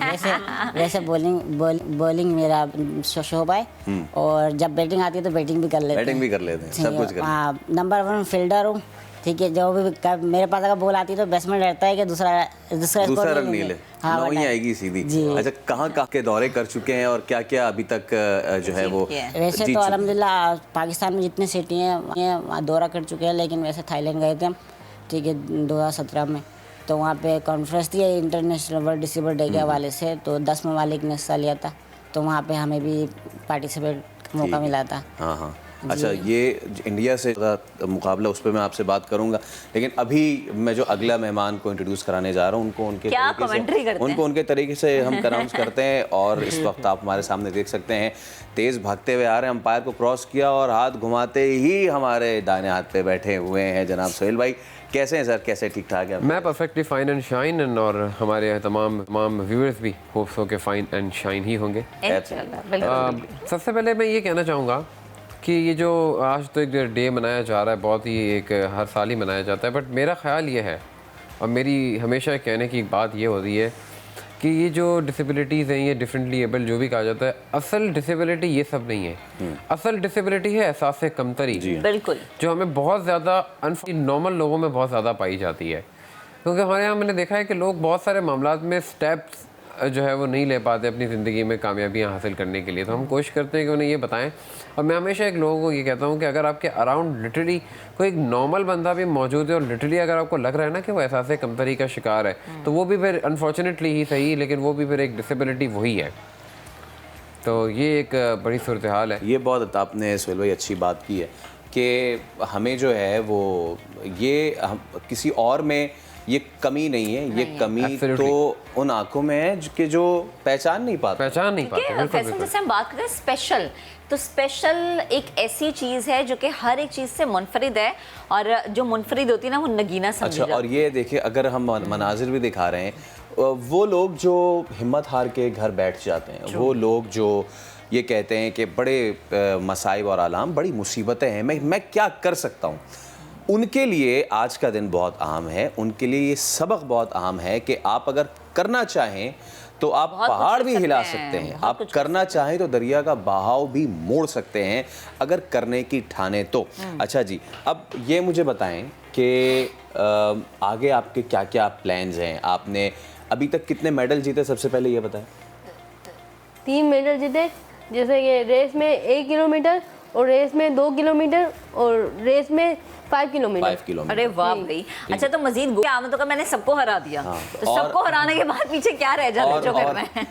वैसे बॉलिंग मेरा शोबा है, और जब बैटिंग आती है तो बैटिंग भी कर लेते हैं, सब कुछ करते हैं। नंबर 1 फील्डर हूँ, ठीक है। जो भी मेरे पास अगर बॉल आती है तो बैट्समैन रहता है कि दूसरा रन नहीं ले, हाँ, वहीं आएगी सीधी। अच्छा, कहाँ के दौरे कर चुके हैं और क्या क्या अभी तक जो है वो? वैसे तो अल्हम्दुलिल्लाह पाकिस्तान में जितने सिटी हैं दौरा कर चुके हैं, लेकिन वैसे थाईलैंड गए थे हम, ठीक है, 2017 में। तो वहाँ पे कॉन्फ्रेंस थी इंटरनेशनल वर्ल्ड डिसेबल डे के हवाले से, तो 10 ममालिक ने हिस्सा लिया था, तो वहाँ पे हमें भी पार्टिसिपेट का मौका मिला था। हाँ हाँ, अच्छा, ये इंडिया से मुकाबला उस पर मैं आपसे बात करूंगा, लेकिन अभी मैं जो अगला मेहमान को इंट्रोड्यूस कराने जा रहा हूँ उनको उनके तरीके से हम अनाउंस करते हैं। और इस वक्त आप हमारे सामने देख सकते हैं, तेज़ भागते हुए आ रहे हैं, अंपायर को क्रॉस किया और हाथ घुमाते ही हमारे दाहिने हाथ पे बैठे हुए हैं जनाब सोहेल भाई। कैसे हैं सर? कैसे ठीक ठाक है? मैं परफेक्टली फाइन एंड शाइन, और हमारे तमाम व्यूअर्स भी होप्स हो के फाइन एंड शाइन ही होंगे। सबसे पहले मैं ये कहना चाहूँगा कि ये जो आज तो एक डे मनाया जा रहा है, बहुत ही एक हर साल ही मनाया जाता है, बट मेरा ख्याल ये है और मेरी हमेशा कहने की बात ये होती है कि ये जो डिसेबिलिटीज़ हैं, ये डिफरेंटली एबल जो भी कहा जाता है, असल डिसेबिलिटी ये सब नहीं है। असल डिसेबिलिटी है एहसास कमतरी, बिल्कुल, जो हमें बहुत ज़्यादा नॉर्मल लोगों में बहुत ज़्यादा पाई जाती है। क्योंकि हमारे यहाँ मैंने देखा है कि लोग बहुत सारे मामलात में स्टेप्स जो है वो नहीं ले पाते अपनी ज़िंदगी में कामयाबियाँ हासिल करने के लिए, तो हम कोशिश करते हैं कि उन्हें ये बताएं। और मैं हमेशा एक लोगों को ये कहता हूँ कि अगर आपके अराउंड लिटरली कोई एक नॉर्मल बंदा भी मौजूद है और लिटरली अगर आपको लग रहा है ना कि वो एहसास कमतरी का शिकार है, तो वो भी फिर अनफॉर्चुनेटली ही सही, लेकिन वो भी फिर एक डिसेबिलिटी वही है। तो ये एक बड़ी सूरत हाल है। ये बहुत आपने सोहेल भाई अच्छी बात की है कि हमें जो है वो ये किसी और में ये कमी नहीं है, ये कमी तो उन आंखों में है कि जो पहचान नहीं पाते। फैसल जैसे हम बात करते हैं स्पेशल, तो स्पेशल एक ऐसी चीज़ है जो कि हर एक चीज़ से मुनफरिद है, और जो मुनफरिद होती है ना वो नगीना समझी अच्छा, और ये देखिए अगर हम मनाजिर भी दिखा रहे हैं, वो लोग जो हिम्मत हार के घर बैठ जाते हैं, वो लोग जो ये कहते हैं कि बड़े मसाइब और आलाम, बड़ी मुसीबतें हैं, मैं क्या कर सकता हूँ, उनके लिए आज का दिन बहुत अहम है। उनके लिए ये सबक बहुत अहम है कि आप अगर करना चाहें तो आप पहाड़ भी हिला सकते हैं, आप करना चाहें तो दरिया का बहाव भी मोड़ सकते हैं अगर करने की ठाने तो। अच्छा जी, अब ये मुझे बताएं कि आगे आपके क्या क्या प्लान्स हैं? आपने अभी तक कितने मेडल जीते, सबसे पहले ये बताएं। 3 मेडल जीते, जैसे कि रेस में 1 किलोमीटर और रेस में 2 किलोमीटर और रेस में 5 किलोमीटर। अरे वाह भाई। अच्छा, तो मजीद आमदों का मैंने सबको हरा दिया, तो सबको हराने के बाद पीछे क्या रह जाता है जो करना है?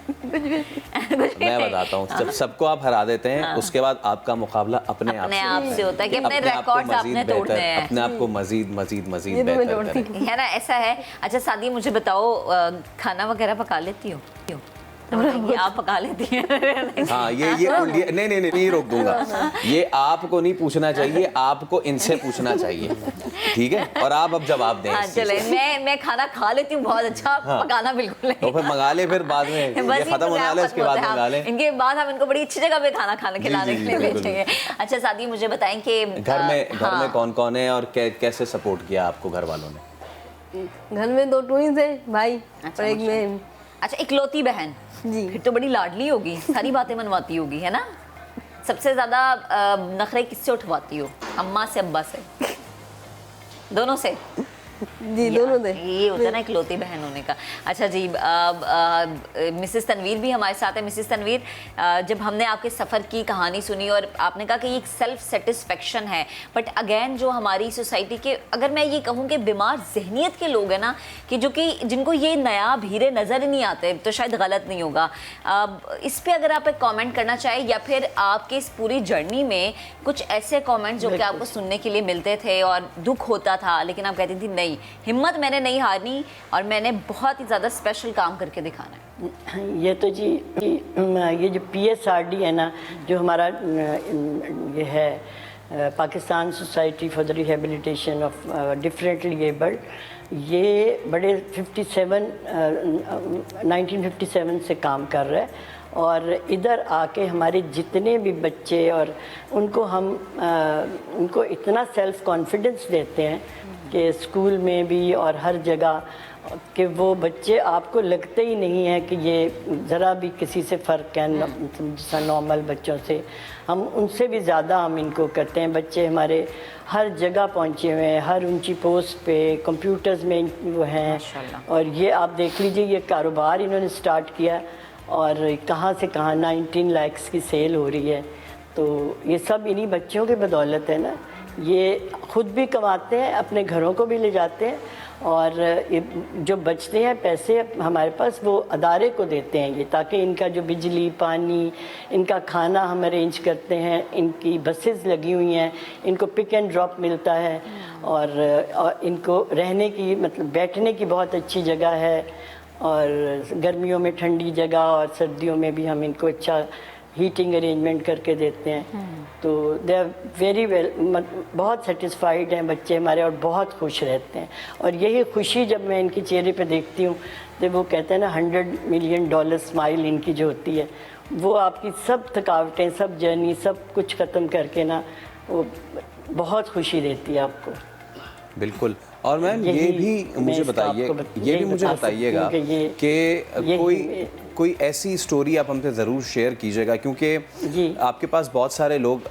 मैं बताता हूँ, जब सबको आप हरा देते हैं उसके बाद आपका मुकाबला अपने आप से होता है कि अपने रिकॉर्ड्स आपने तोड़ने हैं, अपने आप को मजीद मजीद मजीद बेहतर करें, है ना, ऐसा है। अच्छा सादी, मुझे बताओ, खाना वगैरह पका लेती हो? आप पका लेती हैं? हाँ, ये नहीं रोक दूंगा। ये आपको नहीं पूछना चाहिए, आपको इनसे पूछना चाहिए, ठीक है? और आप अब जवाब दें। हाँ, चले, मैं खाना खा लेती हूँ बहुत अच्छा, पकाना बिल्कुल नहीं। तो फिर मंगा ले, फिर बाद में ये खत्म होने वाला है, उसके बाद मंगा ले। इनके बाद हम इनको बड़ी अच्छी जगह पे खाना खिलाने के लिए भेजेंगे। अच्छा सादी, मुझे बताएं कि घर में कौन कौन है और कैसे सपोर्ट किया आपको घर वालों ने? घर में 2 ट्विंस हैं, भाई और एक मैं। अच्छा, इकलौती बहन जी, फिर तो बड़ी लाडली होगी, सारी बातें मनवाती होगी, है ना? सबसे ज्यादा नखरे किससे उठवाती हो? अम्मा से, अब्बा से, दोनों से? जी, दोनों से। ये होता है ना इकलौती बहन होने का। अच्छा जी, मिसेस तनवीर भी हमारे साथ है। मिसेस तनवीर, जब हमने आपके सफ़र की कहानी सुनी और आपने कहा कि ये एक सेल्फ सेटिस्फेक्शन है, बट अगेन जो हमारी सोसाइटी के, अगर मैं ये कहूँ कि बीमार जहनीत के लोग हैं ना, कि जो कि जिनको ये नया भीरे नज़र नहीं आते, तो शायद गलत नहीं होगा, इस पर अगर आप एक कॉमेंट करना चाहें, या फिर आपके इस पूरी जर्नी में कुछ ऐसे कॉमेंट जो कि आपको सुनने के लिए मिलते थे और दुख होता था, लेकिन आप कहती थी नहीं, हिम्मत मैंने नहीं हारनी और मैंने बहुत ही ज़्यादा स्पेशल काम करके दिखाना है? ये तो जी ये जो PSRD है ना, जो हमारा ये है Pakistan society for the rehabilitation of differently abled, ये बड़े 1957 से काम कर रहा है, और इधर आके हमारे जितने भी बच्चे और उनको हम उनको इतना सेल्फ कॉन्फिडेंस देते हैं कि स्कूल में भी और हर जगह, कि वो बच्चे आपको लगते ही नहीं है कि ये ज़रा भी किसी से फ़र्क है जैसा नॉर्मल बच्चों से। हम उनसे भी ज़्यादा हम इनको करते हैं। बच्चे हमारे हर जगह पहुंचे हुए हैं, हर ऊंची पोस्ट पे, कंप्यूटर्स में वो हैं, और ये आप देख लीजिए, ये कारोबार इन्होंने स्टार्ट किया और कहाँ से कहाँ 19 लाख की सेल हो रही है। तो ये सब इन्हीं बच्चों की बदौलत है ना। ये खुद भी कमाते हैं, अपने घरों को भी ले जाते हैं, और ये जो बचते हैं पैसे हमारे पास वो अदारे को देते हैं, ये ताकि इनका जो बिजली पानी, इनका खाना हम अरेंज करते हैं, इनकी बसेस लगी हुई हैं, इनको पिक एंड ड्रॉप मिलता है, और इनको रहने की, मतलब बैठने की बहुत अच्छी जगह है, और गर्मियों में ठंडी जगह और सर्दियों में भी हम इनको अच्छा हीटिंग अरेंजमेंट करके देते हैं। तो दे आर वेरी वेल, बहुत सेटिस्फाइड हैं बच्चे हमारे और बहुत खुश रहते हैं। और यही खुशी जब मैं इनके चेहरे पे देखती हूँ तो वो कहते हैं ना, $100 मिलियन स्माइल इनकी जो होती है, वो आपकी सब थकावटें, सब जर्नी, सब कुछ ख़त्म करके ना, वो बहुत खुशी देती है आपको। बिल्कुल। और मैम ये भी मुझे बताइएगा कि कोई ऐसी स्टोरी आप हमसे ज़रूर शेयर कीजिएगा, क्योंकि आपके पास बहुत सारे लोग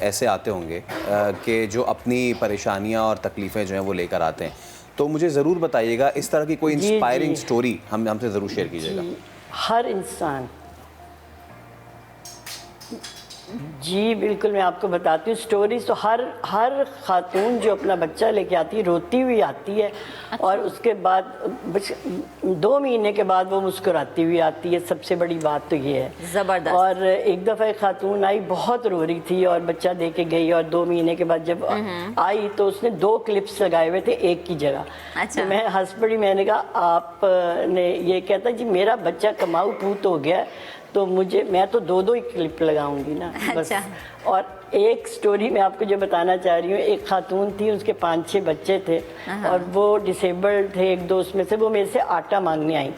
ऐसे आते होंगे कि जो अपनी परेशानियां और तकलीफ़ें जो हैं वो लेकर आते हैं, तो मुझे ज़रूर बताइएगा इस तरह की कोई इंस्पायरिंग स्टोरी हमसे ज़रूर शेयर कीजिएगा। हर इंसान जी बिल्कुल, मैं आपको बताती हूँ स्टोरीज। तो हर खातून जो अपना बच्चा लेके आती है रोती हुई आती है, और उसके बाद 2 महीने के बाद वो मुस्कुराती हुई आती है। सबसे बड़ी बात तो ये है। ज़बरदस्त। और एक दफ़ा एक खातून आई, बहुत रो रही थी और बच्चा दे के गई, और 2 महीने के बाद जब आई तो उसने 2 क्लिप्स लगाए हुए थे एक की जगह। अच्छा। तो मैं हंस पड़ी, मैंने कहा आपने ये कहता जी मेरा बच्चा कमाऊ पूत हो गया, तो मैं तो 2 ही क्लिप लगाऊंगी ना बस। अच्छा। और एक स्टोरी मैं आपको जो बताना चाह रही हूँ, एक खातून थी, उसके 5-6 बच्चे थे और वो डिसेबल्ड थे। एक दोस्त में से वो मेरे से आटा मांगने आई।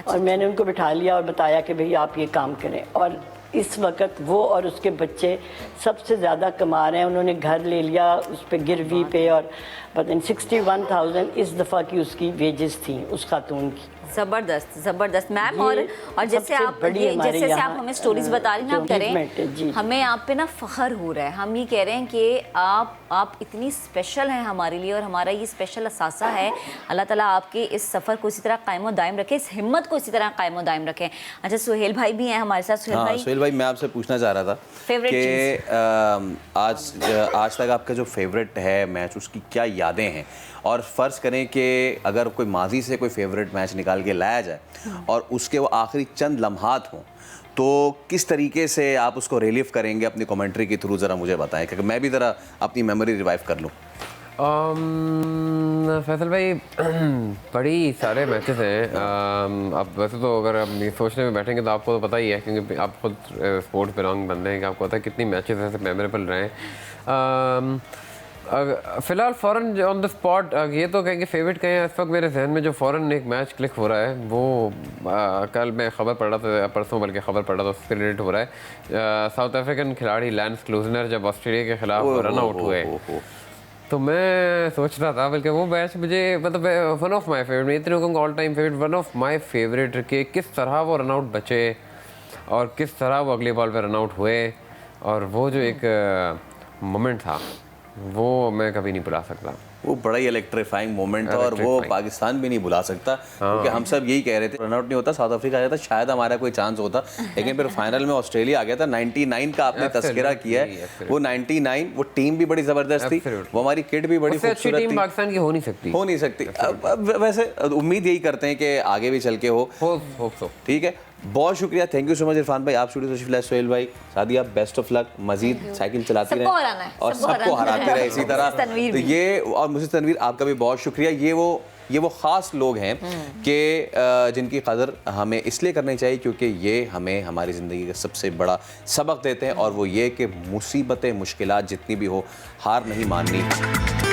और मैंने उनको बिठा लिया और बताया कि भाई आप ये काम करें। और इस वक्त वो और उसके बच्चे सबसे ज़्यादा कमा रहे हैं। उन्होंने घर ले लिया उस पर गिरवी पे, और पता नहीं 61,000 इस दफ़ा की उसकी वेजेस थी उस खातून की। ज़बरदस्त ज़बरदस्त मैम। और जैसे आप जैसे आप हमें स्टोरीज बता रही ना, आप करें, हमें आप पे ना फ़ख्र हो रहा है। हम ये कह रहे हैं कि आप इतनी स्पेशल हैं हमारे लिए, और हमारा ये स्पेशल असासा है। अल्लाह ताला आपके इस सफ़र को इसी तरह कायम दायम रखे, इस हिम्मत को इसी तरह कायम दायम रखें। अच्छा, सुहेल भाई भी हैं हमारे साथ। सुहेल भाई, मैं आपसे पूछना चाह रहा था कि आज तक आपका जो फेवरेट है मैच, उसकी क्या यादें हैं? और फ़र्ज़ करें कि अगर कोई माजी से कोई फेवरेट मैच निकाल के लाया जाए और उसके वो आखिरी चंद लम्हात हों, तो किस तरीके से आप उसको रिलीव करेंगे अपनी कमेंट्री के थ्रू? ज़रा मुझे बताएं, क्योंकि मैं भी ज़रा अपनी मेमोरी रिवाइव कर लूँ। फैसल भाई, बड़ी सारे मैचेस हैं। आप वैसे तो अगर आप ये सोचने में बैठेंगे तो आपको तो पता ही है, क्योंकि आप खुद स्पोर्ट्स बिलोंग बंदे हैं, कि आपको पता है कितनी मैचेस ऐसे मेमोरेबल रहे हैं। फ़िलहाल फ़ौरन ऑन द स्पॉट ये तो कहेंगे फेवरेट कहें, इस वक्त मेरे जहन में जो फ़ौरन एक मैच क्लिक हो रहा है वो कल मैं ख़बर पढ़ रहा था, परसों बल्कि ख़बर पढ़ा था, उससे रिलेटेड हो रहा है। साउथ अफ्रीकन खिलाड़ी लैंस क्लूजनर जब ऑस्ट्रेलिया के ख़िलाफ़ रन आउट हुए, तो मैं सोच रहा था, बल्कि वो मैच मुझे मतलब वन ऑफ माई फेवरेट, मैं इतने कहूँगा all time favourite, one of my favourite, कि किस तरह वो रन आउट बचे और किस तरह वो अगली बॉल पर रन आउट हुए। और वो जो एक मोमेंट था वो मैं कभी नहीं भुला सकता। वो बड़ा ही इलेक्ट्रीफाइंग मोमेंट था, और वो पाकिस्तान भी नहीं भुला सकता, क्योंकि हम सब यही कह रहे थे रन आउट नहीं होता, साउथ अफ्रीका आ जाता, शायद हमारा कोई चांस होता, लेकिन फिर फाइनल में ऑस्ट्रेलिया आ गया था। 99 का आपने तस्करा किया है, वो 99, वो टीम भी बड़ी ज़बरदस्त थी, वो हमारी किट भी बड़ी खूबसूरत थी। पाकिस्तान की हो नहीं सकती। वैसे उम्मीद यही करते हैं कि आगे भी चल के हो। ठीक है, बहुत शुक्रिया, thank you so much Irfan भाई, आप स्टूडियो तशरीफ लाए। सोहेल भाई, Sadia, best of luck, Majeed cycle चलाते रहें और सबको हराते रहे इसी तरह। तो ये, और मुझे तनवीर आपका भी बहुत शुक्रिया। ये वो ख़ास लोग हैं कि जिनकी कदर हमें इसलिए करनी चाहिए क्योंकि ये हमें हमारी ज़िंदगी का सबसे बड़ा सबक देते हैं, और वो ये कि मुसीबतें मुश्किलात जितनी भी हो, हार नहीं माननी।